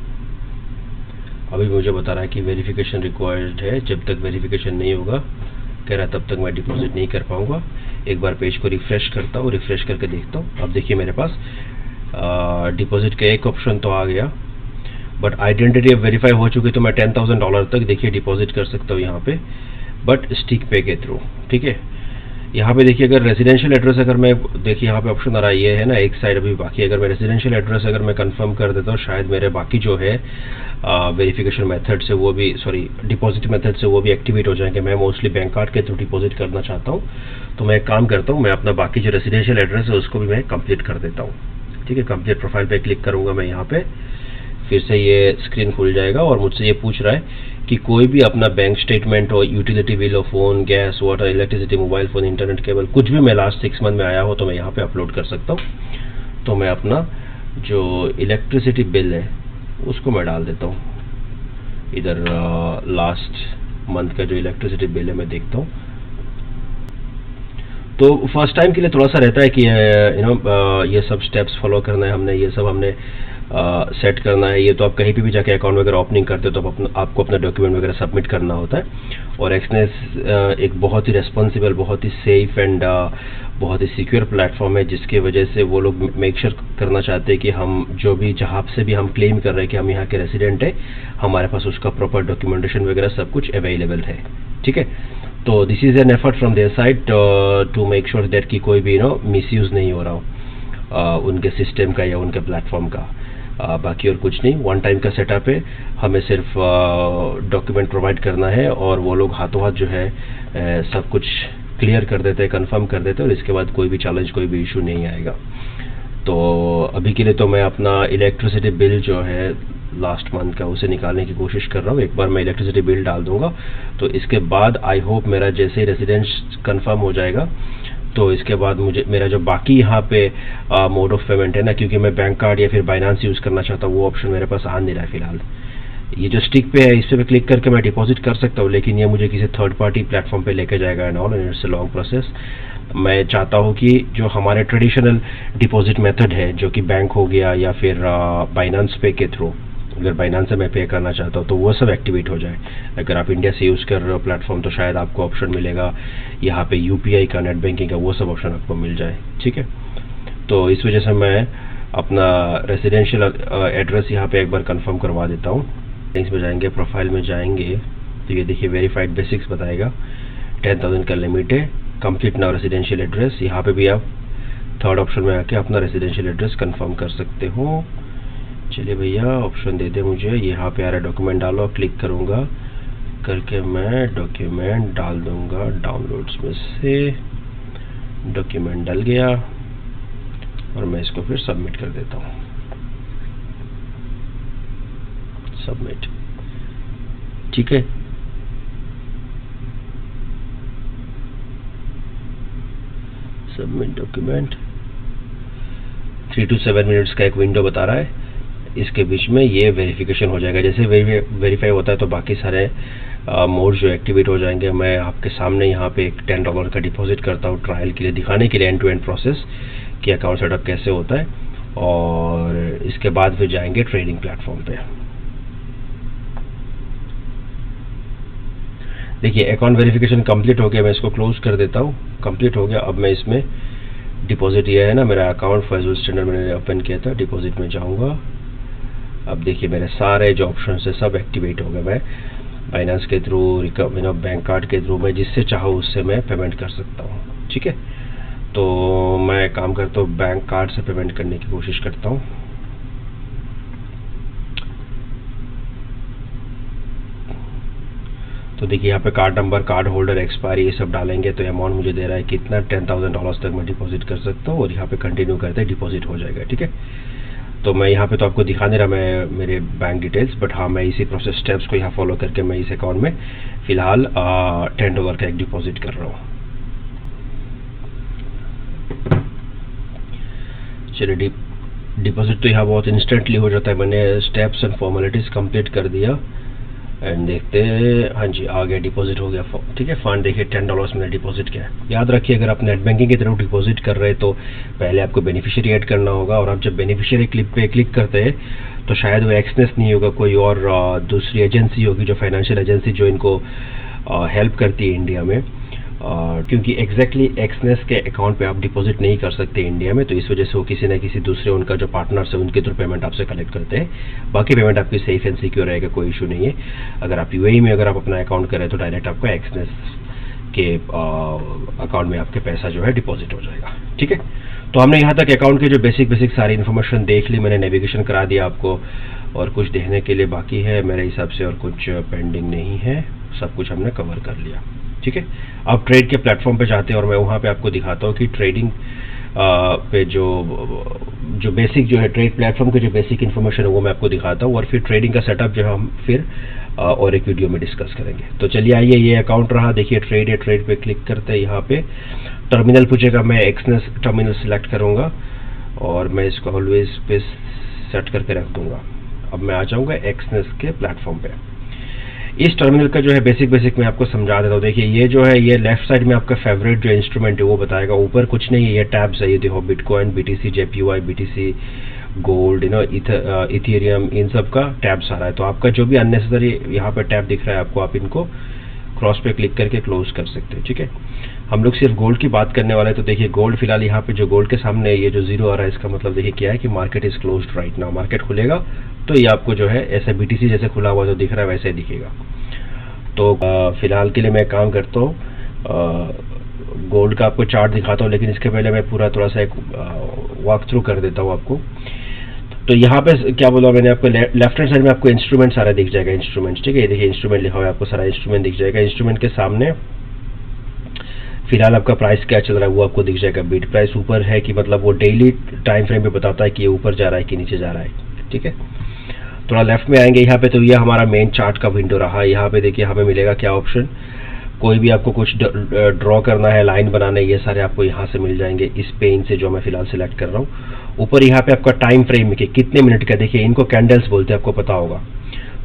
अभी मुझे बता रहा है कि वेरिफिकेशन रिक्वायर्ड है, जब तक वेरिफिकेशन नहीं होगा कह रहा है तब तक मैं डिपॉजिट नहीं कर पाऊंगा। एक बार पेज को रिफ्रेश करता हूँ, रिफ्रेश करके देखता हूँ। अब देखिए मेरे पास डिपॉजिट का एक ऑप्शन तो आ गया, बट आइडेंटिटी अब वेरीफाई हो चुकी तो मैं $10,000 तक देखिए डिपॉजिट कर सकता हूँ यहाँ पे, बट स्टिक पे के थ्रू, ठीक है। यहाँ पे देखिए अगर रेजिडेंशियल एड्रेस, अगर मैं देखिए यहाँ पे ऑप्शन आ रहा है, ये है ना एक साइड अभी बाकी। अगर मैं रेजिडेंशियल एड्रेस अगर मैं कंफर्म कर देता हूँ, शायद मेरे बाकी जो है वेरिफिकेशन मेथड से वो भी, सॉरी डिपॉजिट मेथड से वो भी एक्टिवेट हो जाएंगे। मैं मोस्टली बैंक कार्ड के थ्रू डिपॉजिट करना चाहता हूँ, तो मैं एक काम करता हूँ, मैं अपना बाकी जो रेजिडेंशियल एड्रेस है उसको भी मैं कंप्लीट कर देता हूँ, ठीक है। कंप्लीट प्रोफाइल पे क्लिक करूँगा मैं यहाँ पे, फिर से ये स्क्रीन खुल जाएगा और मुझसे ये पूछ रहा है कि कोई भी अपना बैंक स्टेटमेंट हो, यूटिलिटी बिल हो, phone, gas, water, electricity, mobile phone, internet cable, कुछ भी मैं लास्ट 6 मंथ में आया हो तो मैं यहाँ पे अपलोड कर सकता हूँ। तो मैं अपना जो इलेक्ट्रिसिटी बिल है उसको मैं डाल देता हूँ इधर। लास्ट मंथ का जो इलेक्ट्रिसिटी बिल है मैं देखता हूँ। तो फर्स्ट टाइम के लिए थोड़ा सा रहता है कि ये सब स्टेप्स फॉलो करना है, हमने ये सब हमने सेट करना है। ये तो आप कहीं पे भी जाके अकाउंट वगैरह ओपनिंग करते हो तो आपको अपना डॉक्यूमेंट वगैरह सबमिट करना होता है। और एक्सनेस एक बहुत ही रेस्पॉन्सिबल, बहुत ही सेफ एंड बहुत ही सिक्योर प्लेटफॉर्म है, जिसकी वजह से वो लोग मेक श्योर करना चाहते हैं कि हम जो भी जहाँ से भी हम क्लेम कर रहे हैं कि हम यहाँ के रेसिडेंट है, हमारे पास उसका प्रॉपर डॉक्यूमेंटेशन वगैरह सब कुछ अवेलेबल है। ठीक है, तो this is an effort from their side to make sure that कि कोई भी मिसयूज़ नहीं हो रहा हो उनके सिस्टम का या उनके प्लेटफॉर्म का। बाकी और कुछ नहीं, वन टाइम का सेटअप है, हमें सिर्फ डॉक्यूमेंट प्रोवाइड करना है और वो लोग हाथों हाथ जो है सब कुछ क्लियर कर देते हैं, कंफर्म कर देते हैं, और इसके बाद कोई भी चैलेंज, कोई भी इशू नहीं आएगा। तो अभी के लिए तो मैं अपना इलेक्ट्रिसिटी बिल जो है लास्ट मंथ का उसे निकालने की कोशिश कर रहा हूँ। एक बार मैं इलेक्ट्रिसिटी बिल डाल दूंगा तो इसके बाद आई होप मेरा जैसे ही रेजिडेंस कंफर्म हो जाएगा तो इसके बाद मुझे मेरा जो बाकी यहाँ पे मोड ऑफ पेमेंट है ना, क्योंकि मैं बैंक कार्ड या फिर बाइनांस यूज़ करना चाहता हूँ, वो ऑप्शन मेरे पास आ नहीं रहा है फिलहाल। ये जो स्टिक पे है इस पे क्लिक करके मैं डिपॉजिट कर सकता हूँ, लेकिन ये मुझे किसी थर्ड पार्टी प्लेटफॉर्म पे लेके जाएगा and all, and it's a long process. मैं चाहता हूँ कि जो हमारे ट्रेडिशनल डिपॉजिट मेथड है, जो कि बैंक हो गया या फिर बाइनांस पे के थ्रू, अगर बाइनांस से मैं पे करना चाहता हूँ तो वो सब एक्टिवेट हो जाए। अगर आप इंडिया से यूज़ कर रहे हो प्लेटफॉर्म तो शायद आपको ऑप्शन मिलेगा यहाँ पे यूपीआई का, नेट बैंकिंग का, वो सब ऑप्शन आपको मिल जाए। ठीक है, तो इस वजह से मैं अपना रेजिडेंशियल एड्रेस यहाँ पे एक बार कंफर्म करवा देता हूँ। लिंक्स में जाएंगे, प्रोफाइल में जाएंगे तो ये देखिए वेरीफाइड बेसिक्स बताएगा, 10,000 का लिमिट है, कंप्लीट नाउ रेजिडेंशियल एड्रेस। यहाँ पे भी आप थर्ड ऑप्शन में आके अपना रेजिडेंशियल एड्रेस कंफर्म कर सकते हो। चलिए भैया ऑप्शन दे दे मुझे, यहाँ पे आ रहा डॉक्यूमेंट डालो, क्लिक करूँगा, करके मैं डॉक्यूमेंट डाल दूँगा डाउनलोड्स में से। डॉक्यूमेंट डल गया और मैं इसको फिर सबमिट कर देता हूँ। सबमिट, ठीक है। सबमिट डॉक्यूमेंट, 3 to 7 मिनट्स का एक विंडो बता रहा है। इसके बीच में ये वेरिफिकेशन हो जाएगा। जैसे वेरीफाई होता है तो बाकी सारे मोड जो एक्टिवेट हो जाएंगे। मैं आपके सामने यहाँ पे एक $10 का डिपॉजिट करता हूँ ट्रायल के लिए, दिखाने के लिए एंड टू एंड प्रोसेस कि अकाउंट सेटअप कैसे होता है, और इसके बाद फिर जाएंगे ट्रेडिंग प्लेटफॉर्म पे। देखिए अकाउंट वेरिफिकेशन कंप्लीट हो गया, मैं इसको क्लोज कर देता हूँ। कंप्लीट हो गया। अब मैं इसमें डिपॉजिट, ये है ना मेरा अकाउंट फैजुल स्टैंडर्ड मैंने ओपन किया था, डिपॉजिट में जाऊँगा। अब देखिए मेरे सारे जो ऑप्शन है सब एक्टिवेट हो गए। मैं बाइनांस के थ्रू, बैंक कार्ड के थ्रू, मैं जिससे चाहूँ उससे मैं पेमेंट कर सकता हूँ। ठीक है, तो मैं काम करता हूँ बैंक कार्ड से पेमेंट करने की कोशिश करता हूँ। तो देखिए यहाँ पे card number, card holder, expiry, ये सब डालेंगे तो अमाउंट मुझे दे रहा है कितना, $10,000 तक मैं डिपॉजिट कर सकता हूँ, और यहाँ पे कंटिन्यू करते डिपॉजिट हो जाएगा। ठीक है, तो मैं यहाँ पे तो आपको दिखा नहीं रहा मैं मेरे बैंक डिटेल्स, बट हाँ मैं इसी प्रोसेस स्टेप्स को यहाँ फॉलो करके मैं इस अकाउंट में फ़िलहाल $10 का एक डिपॉजिट कर रहा हूँ। चलिए डिपॉजिट तो यहाँ बहुत इंस्टेंटली हो जाता है। मैंने स्टेप्स एंड फॉर्मेलिटीज़ कंप्लीट कर दिया एंड देखते हैं, हाँ जी आ गया, डिपॉजिट हो गया। ठीक है, फंड देखिए $10 मैंने डिपॉजिट किया। याद रखिए अगर आप नेट बैंकिंग की तरफ डिपॉजिट कर रहे हैं तो पहले आपको बेनिफिशियरी ऐड करना होगा, और आप जब बेनिफिशियरी क्लिक पे क्लिक करते हैं तो शायद वो एक्सनेस नहीं होगा, कोई और दूसरी एजेंसी होगी, जो फाइनेंशियल एजेंसी जो इनको हेल्प करती है इंडिया में। क्योंकि एग्जैक्टली एक्सनेस के अकाउंट पे आप डिपॉजिट नहीं कर सकते इंडिया में, तो इस वजह से वो किसी न किसी दूसरे उनका जो पार्टनर्स है उनके थ्रू पेमेंट आपसे कलेक्ट करते हैं। बाकी पेमेंट आपकी सेफ एंड सिक्योर रहेगा, कोई इशू नहीं है। अगर आप यूएई में अगर आप अपना अकाउंट करें तो डायरेक्ट आपका एक्सनेस के अकाउंट में आपके पैसा जो है डिपॉजिट हो जाएगा। ठीक है, तो हमने यहाँ तक अकाउंट के जो बेसिक सारी इन्फॉर्मेशन देख ली, मैंने नेविगेशन करा दिया आपको, और कुछ देखने के लिए बाकी है मेरे हिसाब से, और कुछ पेंडिंग नहीं है, सब कुछ हमने कवर कर लिया। ठीक है, अब ट्रेड के प्लेटफॉर्म पे जाते हैं और मैं वहाँ पे आपको दिखाता हूँ कि ट्रेडिंग पे जो बेसिक जो है ट्रेड प्लेटफॉर्म की जो बेसिक इन्फॉर्मेशन है वो मैं आपको दिखाता हूँ, और फिर ट्रेडिंग का सेटअप जो हम फिर और एक वीडियो में डिस्कस करेंगे। तो चलिए आइए, ये अकाउंट रहा, देखिए ट्रेड है, ट्रेड पे क्लिक करते हैं। यहाँ पे टर्मिनल पूछेगा, मैं एक्सनेस टर्मिनल सिलेक्ट करूँगा और मैं इसको ऑलवेज पे सेट करके रख दूँगा। अब मैं आ जाऊँगा एक्सनेस के प्लेटफॉर्म पे। इस टर्मिनल का जो है बेसिक मैं आपको समझा देता हूँ। देखिए ये जो है, ये लेफ्ट साइड में आपका फेवरेट जो इंस्ट्रूमेंट है वो बताएगा, ऊपर कुछ नहीं है, ये टैब्स है, ये देखो bitcoin, BTC, JPY, BTC, gold, ethereum, इन सब का टैब्स आ रहा है। तो आपका जो भी अननेसेसरी यहाँ पे टैब दिख रहा है आपको, आप इनको क्रॉस पे क्लिक करके क्लोज कर सकते हैं, ठीक है। हम लोग सिर्फ गोल्ड की बात करने वाले हैं। तो देखिए गोल्ड फिलहाल यहाँ पे जो गोल्ड के सामने ये जो जीरो आ रहा है, इसका मतलब देखिए क्या है कि market is closed right now. Market खुलेगा तो ये आपको जो है ऐसे BTC जैसे खुला हुआ जो दिख रहा है वैसे दिखेगा। तो फिलहाल के लिए मैं काम करता हूँ, गोल्ड का आपको चार्ट दिखाता हूँ, लेकिन इसके पहले मैं पूरा थोड़ा सा एक वॉक थ्रू कर देता हूँ आपको। तो यहाँ पे क्या बोला मैंने आपको, लेफ्ट हैंड साइड में आपको इंस्ट्रूमेंट सारा दिख जाएगा, इंस्ट्रूमेंट्स, ठीक है। देखिए इंस्ट्रूमेंट लिखा हुआ है, आपको सारा इंस्ट्रूमेंट दिख जाएगा। इंस्ट्रूमेंट के सामने फिलहाल आपका प्राइस क्या चल रहा है वो आपको दिख जाएगा। बिड प्राइस ऊपर है कि मतलब वो डेली टाइम फ्रेम पे बताता है कि ये ऊपर जा रहा है कि नीचे जा रहा है, ठीक है। थोड़ा लेफ्ट में आएंगे यहाँ पे, तो ये हमारा मेन चार्ट का विंडो रहा। यहाँ पे देखिए हमें मिलेगा क्या ऑप्शन, कोई भी आपको कुछ ड्रॉ करना है, लाइन बनाना है, ये सारे आपको यहाँ से मिल जाएंगे इस पेन से जो मैं फिलहाल सिलेक्ट कर रहा हूँ। ऊपर यहाँ पे आपका टाइम फ्रेम के कितने मिनट का, देखिए इनको कैंडल्स बोलते हैं, आपको पता होगा।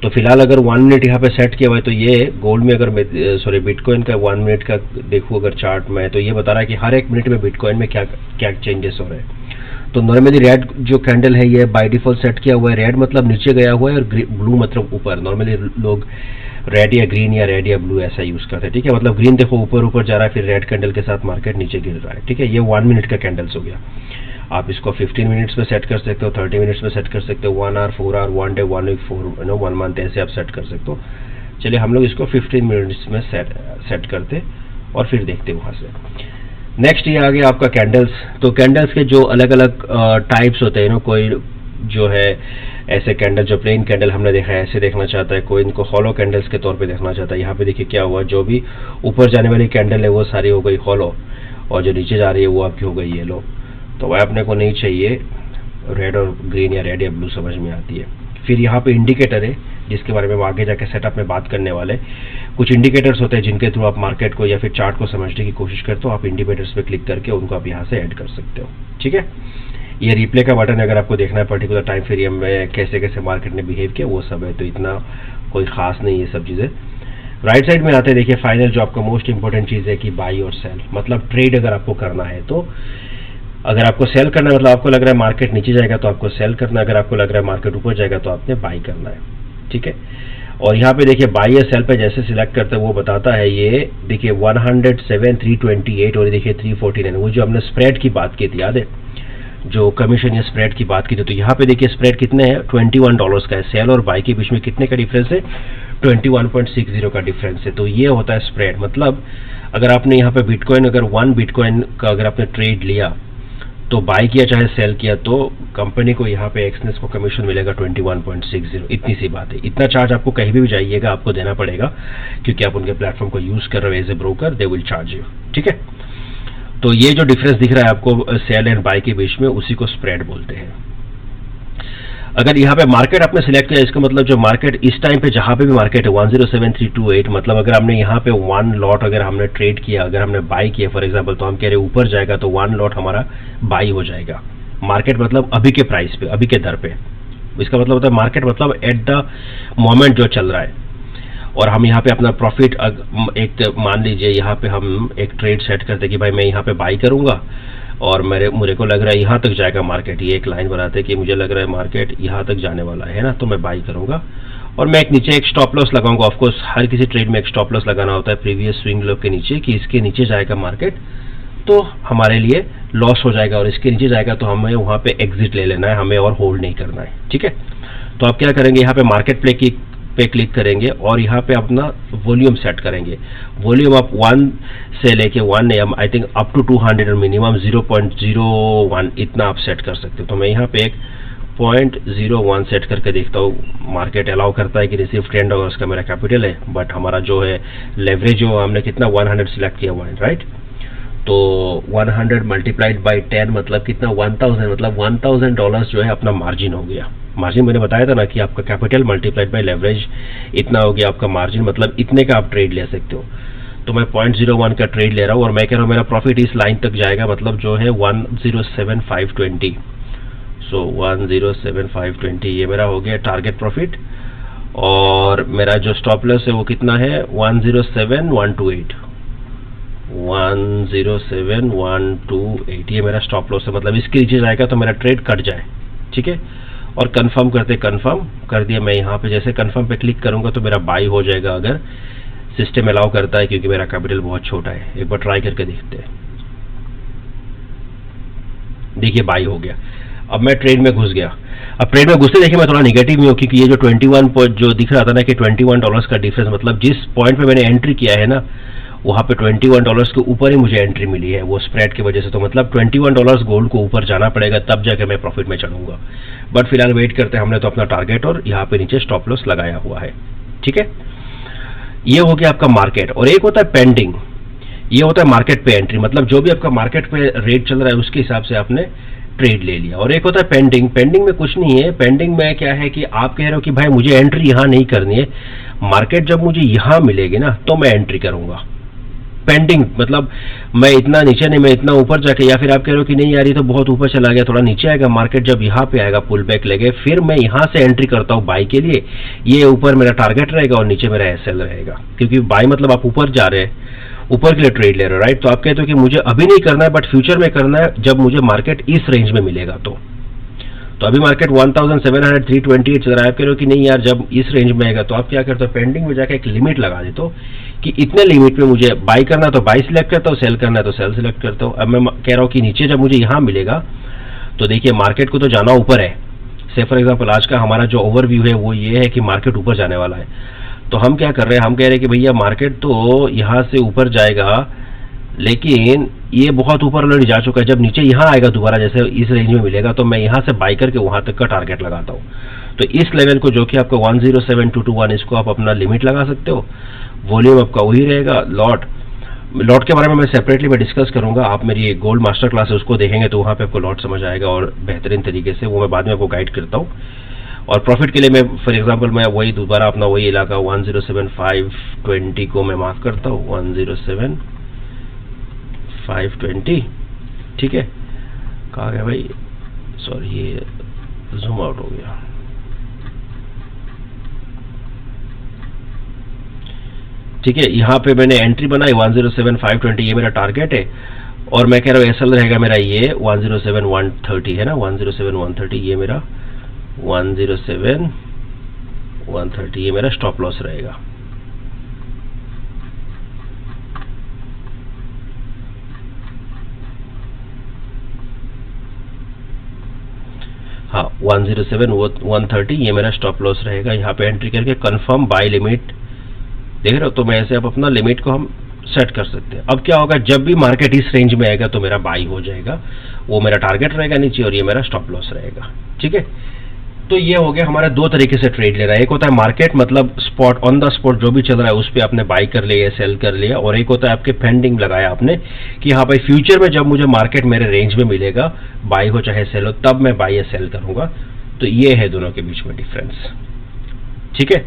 तो फिलहाल अगर 1 मिनट यहाँ पे सेट किया हुआ है, तो ये गोल्ड में अगर सॉरी बिटकॉइन का 1 मिनट का देखूँ अगर चार्ट में, तो ये बता रहा है कि हर 1 मिनट में बिटकॉइन में क्या क्या चेंजेस हो रहे हैं। तो नॉर्मली रेड जो कैंडल है ये बाय डिफॉल्ट सेट किया हुआ है, रेड मतलब नीचे गया हुआ है और ब्लू मतलब ऊपर। नॉर्मली लोग रेड या ग्रीन या रेड या ब्लू ऐसा यूज करते हैं, ठीक है। मतलब ग्रीन देखो ऊपर ऊपर जा रहा है, फिर रेड कैंडल के साथ मार्केट नीचे गिर रहा है, ठीक है। ये 1 मिनट का कैंडल्स हो गया। आप इसको 15 मिनट्स में सेट कर सकते हो, 30 मिनट्स में सेट कर सकते हो, 1 hour, 4 hour, 1 day, 1 week, 1 month, ऐसे आप सेट कर सकते हो। चलिए हम लोग इसको 15 मिनट्स में सेट करते और फिर देखते वहाँ से। नेक्स्ट ये आ गया आपका कैंडल्स। तो कैंडल्स के जो अलग अलग टाइप्स होते हैं, कोई जो है ऐसे कैंडल जो प्लेन कैंडल हमने देखा है ऐसे देखना चाहता है, कोई इनको हॉलो कैंडल्स के तौर पे देखना चाहता है। यहाँ पे देखिए क्या हुआ, जो भी ऊपर जाने वाली कैंडल है वो सारी हो गई हॉलो, और जो नीचे जा रही है वो आपकी हो गई येलो। तो वह अपने को नहीं चाहिए, रेड और ग्रीन या रेड या ब्लू समझ में आती है। फिर यहाँ पे इंडिकेटर है जिसके बारे में हम आगे जाके सेटअप में बात करने वाले। कुछ इंडिकेटर्स होते हैं जिनके थ्रू आप मार्केट को या फिर चार्ट को समझने की कोशिश करते हो, आप इंडिकेटर्स पे क्लिक करके उनको आप यहाँ से ऐड कर सकते हो, ठीक है। ये रिप्ले का बटन अगर आपको देखना है पर्टिकुलर टाइम फ्रेम में कैसे कैसे मार्केट ने बिहेव किया वो सब है, तो इतना कोई खास नहीं ये सब चीज़ें। राइट साइड में आते हैं, देखिए फाइनल जो आपका मोस्ट इंपॉर्टेंट चीज़ है कि बाई और सेल, मतलब ट्रेड अगर आपको करना है तो अगर आपको सेल करना है, मतलब आपको लग रहा है मार्केट नीचे जाएगा तो आपको सेल करना है, अगर आपको लग रहा है मार्केट ऊपर जाएगा तो आपने बाई करना है, ठीक है। और यहाँ पे देखिए बाई या सेल पे जैसे सिलेक्ट करते हैं वो बताता है, ये देखिए 107, 328 और देखिए 349, वो जो हमने स्प्रेड की बात की थी याद है, जो कमीशन या स्प्रेड की बात की थी। तो यहाँ पे देखिए स्प्रेड कितने हैं, $21 का है। सेल और बाई के बीच में कितने का डिफरेंस है, 21.60 का डिफरेंस है। तो ये होता है स्प्रेड। मतलब अगर आपने यहाँ पे बिटकॉइन, अगर 1 बिटकॉइन का अगर आपने ट्रेड लिया तो बाई किया चाहे सेल किया, तो कंपनी को यहाँ पे एक्सनेस को कमीशन मिलेगा 21.60। इतनी सी बात है। इतना चार्ज आपको कहीं भी जाइएगा आपको देना पड़ेगा, क्योंकि आप उनके प्लेटफॉर्म को यूज कर रहे हो as a broker, they will charge you, ठीक है। तो ये जो डिफरेंस दिख रहा है आपको सेल एंड बाई के बीच में, उसी को स्प्रेड बोलते हैं। अगर यहाँ पे मार्केट आपने सिलेक्ट किया, इसका मतलब जो मार्केट इस टाइम पे जहां पे भी मार्केट है 107328, मतलब अगर हमने यहाँ पे 1 लॉट अगर हमने ट्रेड किया, अगर हमने बाई किया फॉर एग्जांपल, तो हम कह रहे हैं ऊपर जाएगा तो 1 लॉट हमारा बाई हो जाएगा। मार्केट मतलब अभी के प्राइस पे, अभी के दर पे। इसका मतलब होता है मार्केट मतलब एट द मोमेंट जो चल रहा है। और हम यहाँ पे अपना प्रॉफिट एक मान लीजिए यहाँ पे हम एक ट्रेड सेट करते कि भाई मैं यहाँ पे बाई करूंगा और मुझे को लग रहा है यहाँ तक जाएगा मार्केट, ये एक लाइन बनाते हैं कि मुझे लग रहा है मार्केट यहाँ तक जाने वाला है ना, तो मैं बाई करूंगा और मैं एक नीचे एक स्टॉप लॉस लगाऊंगा। ऑफकोर्स हर किसी ट्रेड में एक स्टॉप लॉस लगाना होता है प्रीवियस स्विंग लो के नीचे, कि इसके नीचे जाएगा मार्केट तो हमारे लिए लॉस हो जाएगा, और इसके नीचे जाएगा तो हमें वहाँ पे एग्जिट ले लेना है, हमें और होल्ड नहीं करना है, ठीक है। तो आप क्या करेंगे, यहाँ पे मार्केट पे क्लिक करेंगे और यहाँ पे अपना वॉल्यूम सेट करेंगे। वॉल्यूम आप 1 से लेके 1 आई थिंक अप टू 200 और मिनिमम 0.01 इतना आप सेट कर सकते हो। तो मैं यहाँ पे एक 0.01 सेट करके देखता हूँ मार्केट अलाउ करता है कि नहीं। सिर्फ $10 का मेरा कैपिटल है, बट हमारा जो है लेवरेज जो हमने कितना 100 सिलेक्ट किया हुआ है, राइट। तो 100 मल्टीप्लाइड बाई 10 मतलब कितना 1000, मतलब $1000 जो है अपना मार्जिन हो गया। मार्जिन मैंने बताया था ना कि आपका कैपिटल मल्टीप्लाइड बाय लेवरेज इतना हो गया आपका मार्जिन, मतलब इतने का आप ट्रेड ले सकते हो। तो मैं 0.01 का ट्रेड ले रहा हूँ और मैं कह रहा हूँ मेरा प्रॉफिट इस लाइन तक जाएगा, मतलब जो है 107,520। सो 107,520 ये मेरा हो गया टारगेट प्रॉफिट। और मेरा जो स्टॉप लॉस है वो कितना है 107128, 107128, ये मेरा स्टॉप लॉस है। मतलब इसके नीचे जाएगा तो मेरा ट्रेड कट जाए, ठीक है। और कंफर्म करते कंफर्म कर दिया। मैं यहाँ पे जैसे कंफर्म पे क्लिक करूंगा तो मेरा बाई हो जाएगा, अगर सिस्टम अलाउ करता है, क्योंकि मेरा कैपिटल बहुत छोटा है। एक बार ट्राई करके देखते हैं। देखिए बाई हो गया। अब मैं ट्रेड में घुस गया। अब ट्रेड में घुसते देखिए मैं थोड़ा निगेटिव में हूँ, क्योंकि ये जो 21 पॉइंट जो दिख रहा था ना कि $21 का डिफरेंस, मतलब जिस पॉइंट पे मैंने एंट्री किया है ना वहां पे $21 के ऊपर ही मुझे एंट्री मिली है वो स्प्रेड की वजह से। तो मतलब $21 गोल्ड को ऊपर जाना पड़ेगा तब जाके मैं प्रॉफिट में चढ़ूंगा। बट फिलहाल वेट करते हैं। हमने तो अपना टारगेट और यहाँ पे नीचे स्टॉप लॉस लगाया हुआ है, ठीक है। ये हो गया आपका मार्केट। और एक होता है पेंडिंग, ये होता है मार्केट पे एंट्री, मतलब जो भी आपका मार्केट पे रेट चल रहा है उसके हिसाब से आपने ट्रेड ले लिया। और एक होता है पेंडिंग। पेंडिंग में कुछ नहीं है। पेंडिंग में क्या है कि आप कह रहे हो कि भाई मुझे एंट्री यहां नहीं करनी है, मार्केट जब मुझे यहां मिलेगी ना तो मैं एंट्री करूंगा। पेंडिंग मतलब मैं इतना नीचे नहीं, मैं इतना ऊपर जाके, या फिर आप कह रहे हो कि नहीं यार ये तो बहुत ऊपर चला गया, थोड़ा नीचे आएगा मार्केट, जब यहाँ पे आएगा पुल बैक लेके फिर मैं यहाँ से एंट्री करता हूँ बाई के लिए। ये ऊपर मेरा टारगेट रहेगा और नीचे मेरा एसएल रहेगा, क्योंकि बाई मतलब आप ऊपर जा रहे हैं, ऊपर के लिए ट्रेड ले रहे हो, राइट। तो आप कहते हो कि मुझे अभी नहीं करना है बट फ्यूचर में करना है जब मुझे मार्केट इस रेंज में मिलेगा। तो अभी मार्केट 1700-328 चल रहा है। आप कह रहे हो कि नहीं यार जब इस रेंज में आएगा, तो आप क्या करते हो पेंडिंग में जाकर एक लिमिट लगा देते हो कि इतने लिमिट में मुझे बाई करना है तो बाई सिलेक्ट करता हूँ, सेल करना है तो सेल सिलेक्ट करता हूँ। अब मैं कह रहा हूँ कि नीचे जब मुझे यहाँ मिलेगा तो देखिए मार्केट को तो जाना ऊपर है। से फॉर एग्जाम्पल आज का हमारा जो ओवरव्यू है वो ये है कि मार्केट ऊपर जाने वाला है। तो हम क्या कर रहे हैं, हम कह रहे हैं कि भैया मार्केट तो यहाँ से ऊपर जाएगा, लेकिन ये बहुत ऊपर ऑलरेडी जा चुका है। जब नीचे यहाँ आएगा दोबारा जैसे इस रेंज में मिलेगा तो मैं यहाँ से बाई करके वहां तक का टारगेट लगाता हूँ। तो इस लेवल को जो कि आपको 107221, इसको आप अपना लिमिट लगा सकते हो। वॉल्यूम आपका वही रहेगा। लॉट के बारे में मैं सेपरेटली मैं डिस्कस करूंगा। आप मेरी गोल्ड मास्टर क्लास है उसको देखेंगे तो वहां पे आपको लॉट समझ आएगा और बेहतरीन तरीके से, वो मैं बाद में आपको गाइड करता हूँ। और प्रॉफिट के लिए मैं फॉर एग्जांपल मैं वही दोबारा अपना वही इलाका 107520 को मैं मार्क करता हूँ, 107520, ठीक है। कहा गया भाई, सॉरी ये जूम आउट हो गया, ठीक है। यहाँ पे मैंने एंट्री बनाई 107520, ये मेरा टारगेट है। और मैं कह रहा हूँ एसएल रहेगा मेरा ये 107130 है ना, 107130 ये मेरा 107130 ये मेरा स्टॉप लॉस रहेगा। हाँ 107130 ये मेरा स्टॉप लॉस रहेगा। यहाँ पे एंट्री करके कंफर्म बाय लिमिट देख रहे हो, तो मैं ऐसे आप अपना लिमिट को हम सेट कर सकते हैं। अब क्या होगा, जब भी मार्केट इस रेंज में आएगा तो मेरा बाई हो जाएगा, वो मेरा टारगेट रहेगा नीचे और ये मेरा स्टॉप लॉस रहेगा, ठीक है। तो ये हो गया हमारा दो तरीके से ट्रेड ले रहा है। एक होता है मार्केट मतलब स्पॉट ऑन द स्पॉट जो भी चल रहा है उस पर आपने बाई कर लिया, सेल कर लिया। और एक होता है आपके पेंडिंग लगाया आपने कि हाँ भाई फ्यूचर में जब मुझे मार्केट मेरे रेंज में मिलेगा, बाई हो चाहे सेल हो, तब मैं बाई या सेल करूंगा। तो ये है दोनों के बीच में डिफरेंस, ठीक है।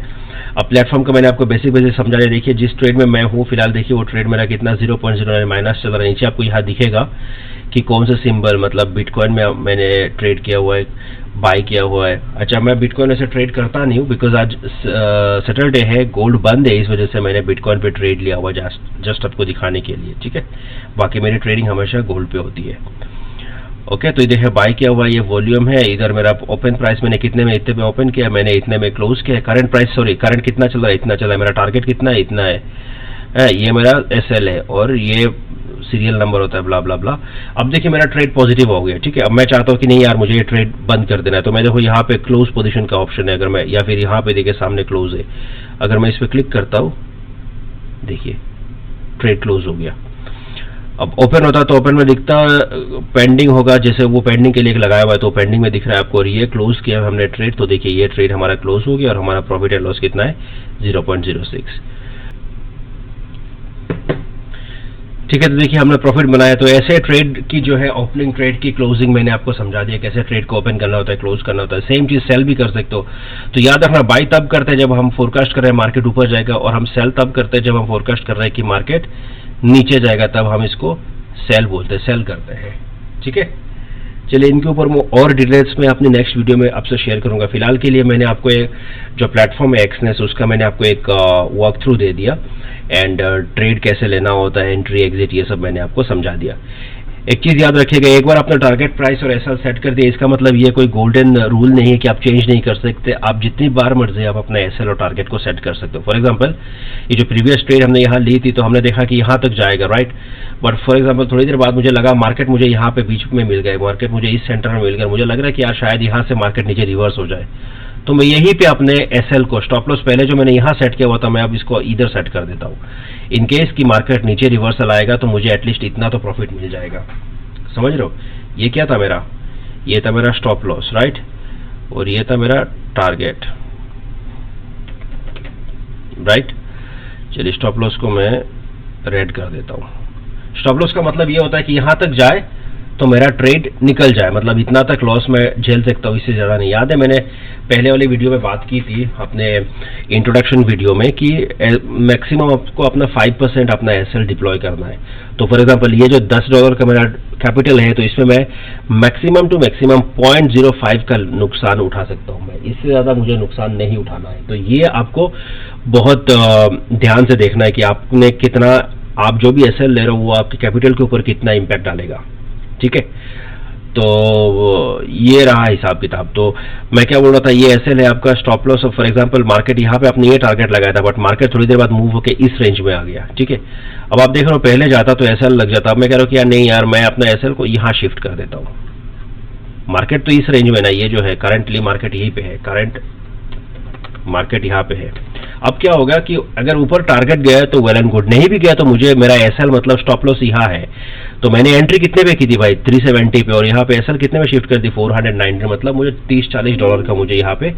अब प्लेटफॉर्म का मैंने आपको बेसिक समझा दिया। देखिए जिस ट्रेड में मैं हूँ फिलहाल, देखिए वो ट्रेड मेरा कितना 0.09 माइनस चल रहा है। नीचे आपको यहाँ दिखेगा कि कौन सा सिंबल, मतलब बिटकॉइन में मैंने ट्रेड किया हुआ है, बाई किया हुआ है। अच्छा मैं बिटकॉइन ऐसे ट्रेड करता नहीं हूँ बिकॉज आज सैटरडे है, गोल्ड बंद है, इस वजह से मैंने बिटकॉइन पे ट्रेड लिया हुआ जस्ट आपको दिखाने के लिए, ठीक है। बाकी मेरी ट्रेडिंग हमेशा गोल्ड पे होती है। ओके तो देखिए बाई किया हुआ ये वॉल्यूम है। इधर मेरा ओपन प्राइस मैंने कितने में, इतने में ओपन किया, मैंने इतने में क्लोज किया। करंट प्राइस सॉरी करंट कितना चल रहा है, इतना चल रहा है। मेरा टारगेट कितना है, इतना है। ये मेरा एसएल है और ये सीरियल नंबर होता है, ब्ला ब्ला ब्ला। अब देखिए मेरा ट्रेड पॉजिटिव हो गया, ठीक है। अब मैं चाहता हूँ कि नहीं यार मुझे ये ट्रेड बंद कर देना है, तो मैं देखो यहाँ पे क्लोज पोजीशन का ऑप्शन है, अगर मैं, या फिर यहाँ पे देखिए सामने क्लोज है, अगर मैं इस पर क्लिक करता हूँ देखिए ट्रेड क्लोज हो गया। अब ओपन होता तो ओपन में दिखता पेंडिंग होगा, जैसे वो पेंडिंग के लिए लगाया हुआ है तो पेंडिंग में दिख रहा है आपको। और ये क्लोज किया हमने ट्रेड, तो देखिए ये ट्रेड हमारा क्लोज हो गया और हमारा प्रॉफिट एंड लॉस कितना है 0.06, ठीक है। तो देखिए हमने प्रॉफिट बनाया। तो ऐसे ट्रेड की जो है ओपनिंग ट्रेड की क्लोजिंग मैंने आपको समझा दिया, कैसे ट्रेड को ओपन करना होता है, क्लोज करना होता है। सेम चीज सेल भी कर सकते हो। तो याद रखना बाई तब करते हैं जब हम फोरकास्ट कर रहे हैं मार्केट ऊपर जाएगा, और हम सेल तब करते हैं जब हम फोरकास्ट कर रहे हैं कि मार्केट नीचे जाएगा, तब हम इसको सेल बोलते हैं, सेल करते हैं, ठीक है। चलिए इनके ऊपर मैं और डिटेल्स में अपनी नेक्स्ट वीडियो में आपसे शेयर करूंगा। फिलहाल के लिए मैंने आपको एक जो प्लेटफॉर्म है एक्सनेस, उसका मैंने आपको एक वॉक थ्रू दे दिया एंड ट्रेड कैसे लेना होता है, एंट्री एग्जिट, ये सब मैंने आपको समझा दिया। एक चीज याद रखिएगा, एक बार अपना टारगेट प्राइस और एसएल सेट कर दिया, इसका मतलब ये कोई गोल्डन रूल नहीं है कि आप चेंज नहीं कर सकते। आप जितनी बार मर्जी आप अपना एसएल और टारगेट को सेट कर सकते हो। फॉर एग्जांपल ये जो प्रीवियस ट्रेड हमने यहाँ ली थी तो हमने देखा कि यहाँ तक जाएगा, राइट, बट फॉर एग्जांपल थोड़ी देर बाद मुझे लगा मार्केट मुझे यहाँ पे बीच में मिल गए, मार्केट मुझे इस सेंटर में मिल गया, मुझे लग रहा है कि यार शायद यहाँ से मार्केट नीचे रिवर्स हो जाए, तो मैं यहीं पे अपने एसएल को, स्टॉप लॉस पहले जो मैंने यहाँ सेट किया हुआ था, मैं अब इसको इधर सेट कर देता हूँ। इन केस की मार्केट नीचे रिवर्सल आएगा तो मुझे एटलीस्ट इतना तो प्रॉफिट मिल जाएगा। समझ रहे हो? ये क्या था मेरा, ये था मेरा स्टॉप लॉस, राइट, और ये था मेरा टारगेट, राइट। चलिए स्टॉप लॉस को मैं रेड कर देता हूँ। स्टॉप लॉस का मतलब ये होता है कि यहां तक जाए तो मेरा ट्रेड निकल जाए, मतलब इतना तक लॉस मैं झेल सकता हूँ, इससे ज़्यादा नहीं। याद है मैंने पहले वाली वीडियो में बात की थी अपने इंट्रोडक्शन वीडियो में कि मैक्सिमम आपको अपना 5% अपना एसएल डिप्लॉय करना है। तो फॉर एग्जांपल ये जो $10 का मेरा कैपिटल है, तो इसमें मैं मैक्सिमम टू मैक्सिमम 0.05 का नुकसान उठा सकता हूँ मैं, इससे ज़्यादा मुझे नुकसान नहीं उठाना है। तो ये आपको बहुत ध्यान से देखना है कि आपने कितना, आप जो भी एसएल ले रहे हो वो आपके कैपिटल के ऊपर कितना इम्पैक्ट डालेगा, ठीक है। तो ये रहा हिसाब किताब। तो मैं क्या बोल रहा था, ये एसएल है आपका, stop loss. For example market यहाँ पे आपने ये टारगेट लगाया था, बट मार्केट थोड़ी देर बाद मूव होकर इस रेंज में आ गया, ठीक है। अब आप देख रहे हो पहले जाता तो एसएल लग जाता, अब मैं कह रहा हूँ कि यार नहीं यार, मैं अपना एसएल को यहाँ शिफ्ट कर देता हूँ। मार्केट तो इस रेंज में ना, ये जो है करंटली मार्केट यहीं पे है, करंट मार्केट यहाँ पे है। अब क्या होगा कि अगर ऊपर टारगेट गया तो वेल एंड गुड, नहीं भी गया तो मुझे मेरा एसएल मतलब स्टॉप लॉस यहाँ है। तो मैंने एंट्री कितने पे की थी भाई, 370 पे, और यहाँ पे एसएल कितने में शिफ्ट कर दी, 490, मतलब मुझे $30-40 का मुझे यहाँ पे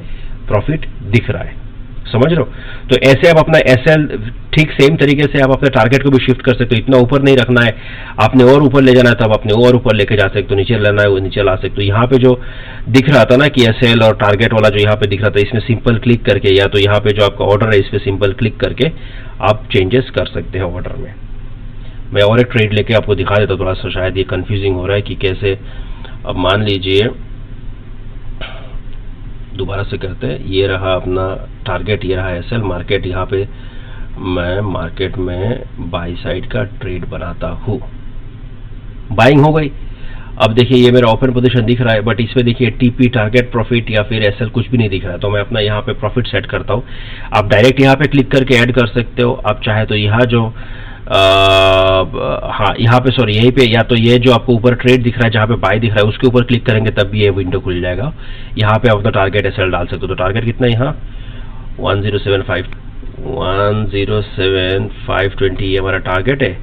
प्रॉफिट दिख रहा है। समझ रहे हो? तो ऐसे आप अपना एसएल ठीक सेम तरीके से आप अपने टारगेट को भी शिफ्ट कर सकते हो। इतना ऊपर नहीं रखना है, आपने और ऊपर ले जाना है तब आपने और ऊपर लेके जा सकते हो, नीचे लेना है वो नीचे ला सकते हो। यहाँ पे जो दिख रहा था ना कि एसएल और टारगेट वाला जो यहाँ पे दिख रहा था, इसमें सिंपल क्लिक करके, या तो यहाँ पे जो आपका ऑर्डर है इस पर सिंपल क्लिक करके आप चेंजेस कर सकते हैं ऑर्डर में। मैं और एक ट्रेड लेके आपको दिखा देता हूँ, थोड़ा सा शायद ये कंफ्यूजिंग हो रहा है कि कैसे। अब मान लीजिए दोबारा से करते हैं, ये रहा अपना टारगेट, ये रहा एसएल, मार्केट यहाँ पे मैं मार्केट में बाई साइड का ट्रेड बनाता हूँ, बाइंग हो गई। अब देखिए ये मेरा ओपन पोजीशन दिख रहा है, बट इसमें देखिए टीपी, टारगेट प्रॉफिट या फिर एसएल कुछ भी नहीं दिख रहा है। तो मैं अपना यहाँ पे प्रॉफिट सेट करता हूँ। आप डायरेक्ट यहाँ पे क्लिक करके ऐड कर सकते हो, आप चाहे तो यहाँ जो हाँ यहाँ पे सॉरी यहीं पे, या तो ये जो आपको ऊपर ट्रेड दिख रहा है जहाँ पे बाय दिख रहा है उसके ऊपर क्लिक करेंगे तब भी ये विंडो खुल जाएगा। यहाँ पे आप अपना टारगेट एसएल डाल सकते हो। तो टारगेट कितना है यहाँ 107,520 ये हमारा टारगेट है,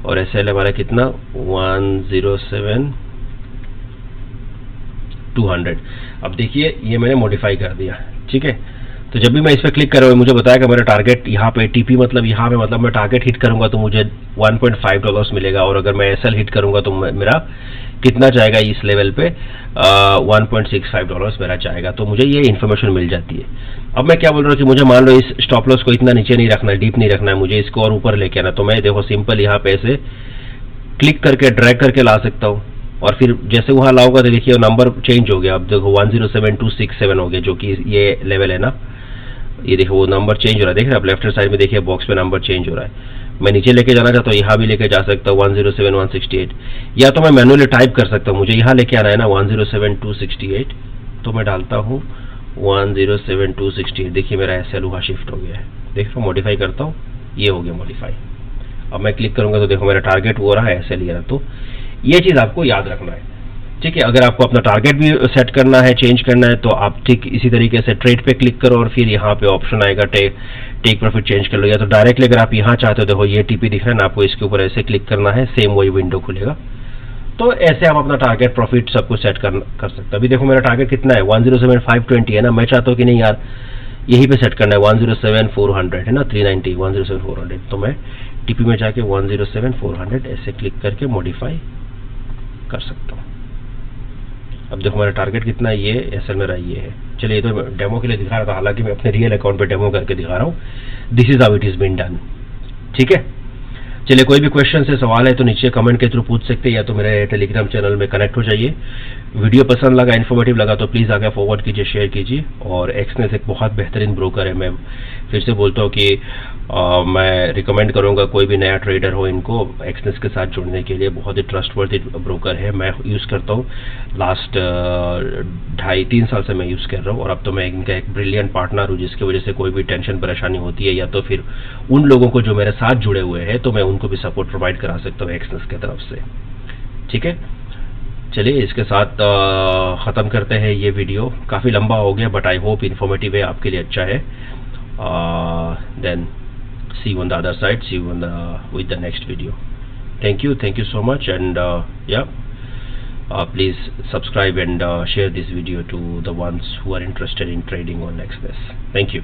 और एसएल हमारा कितना 107,200। अब देखिए ये मैंने मॉडिफाई कर दिया, ठीक है। तो जब भी मैं इस पर क्लिक कर रहा हूँ मुझे बताएगा मेरा टारगेट यहाँ पे, टीपी मतलब यहाँ पे, मतलब मैं टारगेट हिट करूंगा तो मुझे $1.5 मिलेगा, और अगर मैं एसएल हिट करूंगा तो मेरा कितना जाएगा इस लेवल पे, $1.65 मेरा जाएगा। तो मुझे ये इन्फॉर्मेशन मिल जाती है। अब मैं क्या बोल रहा हूँ कि मुझे मान लो इस स्टॉप लॉस को इतना नीचे नहीं रखना है, डीप नहीं रखना है, मुझे इसको और ऊपर लेके आना। तो मैं देखो सिंपल यहाँ पे ऐसे क्लिक करके ड्रैग करके ला सकता हूँ, और फिर जैसे वहाँ लाऊंगा तो देखिए नंबर चेंज हो गया। अब देखो 107,267 हो गया, जो कि ये लेवल है ना, ये देखो वो नंबर चेंज हो रहा है, देख रहे हैं आप लेफ्ट हैंड साइड में, देखिए बॉक्स में नंबर चेंज हो रहा है। मैं नीचे लेके जाना चाहता हूँ, यहाँ भी लेके जा सकता हूँ 107,168, या तो मैं मैनुअली टाइप कर सकता हूँ। मुझे यहाँ लेके आना है ना 107,268, तो मैं डालता हूँ 107,268। देखिए मेरा एसएल वहाँ शिफ्ट हो गया है, देख रहा हूँ, मॉडिफाई करता हूँ, ये हो गया मॉडिफाई। अब मैं क्लिक करूंगा तो देखो मेरा टारगेट वो रहा है, एसएल ये रहा। तो ये चीज़ आपको याद रखना है, ठीक है। अगर आपको अपना टारगेट भी सेट करना है, चेंज करना है, तो आप ठीक इसी तरीके से ट्रेड पे क्लिक करो और फिर यहाँ पे ऑप्शन आएगा टेक प्रॉफिट चेंज कर लो, या तो डायरेक्टली अगर आप यहाँ चाहते हो, देखो ये टीपी दिख रहा है ना, आपको इसके ऊपर ऐसे क्लिक करना है, सेम वही विंडो खुलेगा। तो ऐसे आप अपना टारगेट प्रॉफिट सब कुछ सेट कर सकते हैं। अभी देखो मेरा टारगेट कितना है 107,520 है ना, मैं चाहता हूँ कि नहीं यार यहीं पे सेट करना है 107,400 है ना, 390 107,400। तो मैं टीपी में जाके 107,400 ऐसे क्लिक करके मॉडिफाई कर सकता हूँ। अब देखो मेरा टारगेट कितना है, ये एसएल मेरा ये है। चलिए ये तो डेमो के लिए दिखा रहा था, हालांकि मैं अपने रियल अकाउंट पे डेमो करके दिखा रहा हूँ। This is how it is been done, ठीक है। चलिए, कोई भी क्वेश्चन से सवाल है तो नीचे कमेंट के थ्रू पूछ सकते हैं, या तो मेरे टेलीग्राम चैनल में कनेक्ट हो जाइए। वीडियो पसंद लगा, इन्फॉर्मेटिव लगा तो प्लीज़ आगे फॉरवर्ड कीजिए, शेयर कीजिए। और एक्सनेस एक बहुत बेहतरीन ब्रोकर है। मैं फिर से बोलता हूँ कि मैं रिकमेंड करूँगा कोई भी नया ट्रेडर हो इनको एक्सनेस के साथ जुड़ने के लिए। बहुत ही ट्रस्टवर्दी ब्रोकर है, मैं यूज़ करता हूँ। लास्ट 2.5-3 साल से मैं यूज़ कर रहा हूँ, और अब तो मैं इनका एक ब्रिलियंट पार्टनर हूँ, जिसकी वजह से कोई भी टेंशन परेशानी होती है या तो फिर उन लोगों को जो मेरे साथ जुड़े हुए हैं तो मैं उनको भी सपोर्ट प्रोवाइड करा सकता हूँ एक्सनेस की तरफ से। ठीक है, चलिए इसके साथ ख़त्म करते हैं ये वीडियो। काफ़ी लंबा हो गया, बट आई होप इन्फॉर्मेटिव है, आपके लिए अच्छा है। Then see you on the other side, see you on with the next video. Thank you so much, and please subscribe and share this video to the ones who are interested in trading on XNES. Thank you.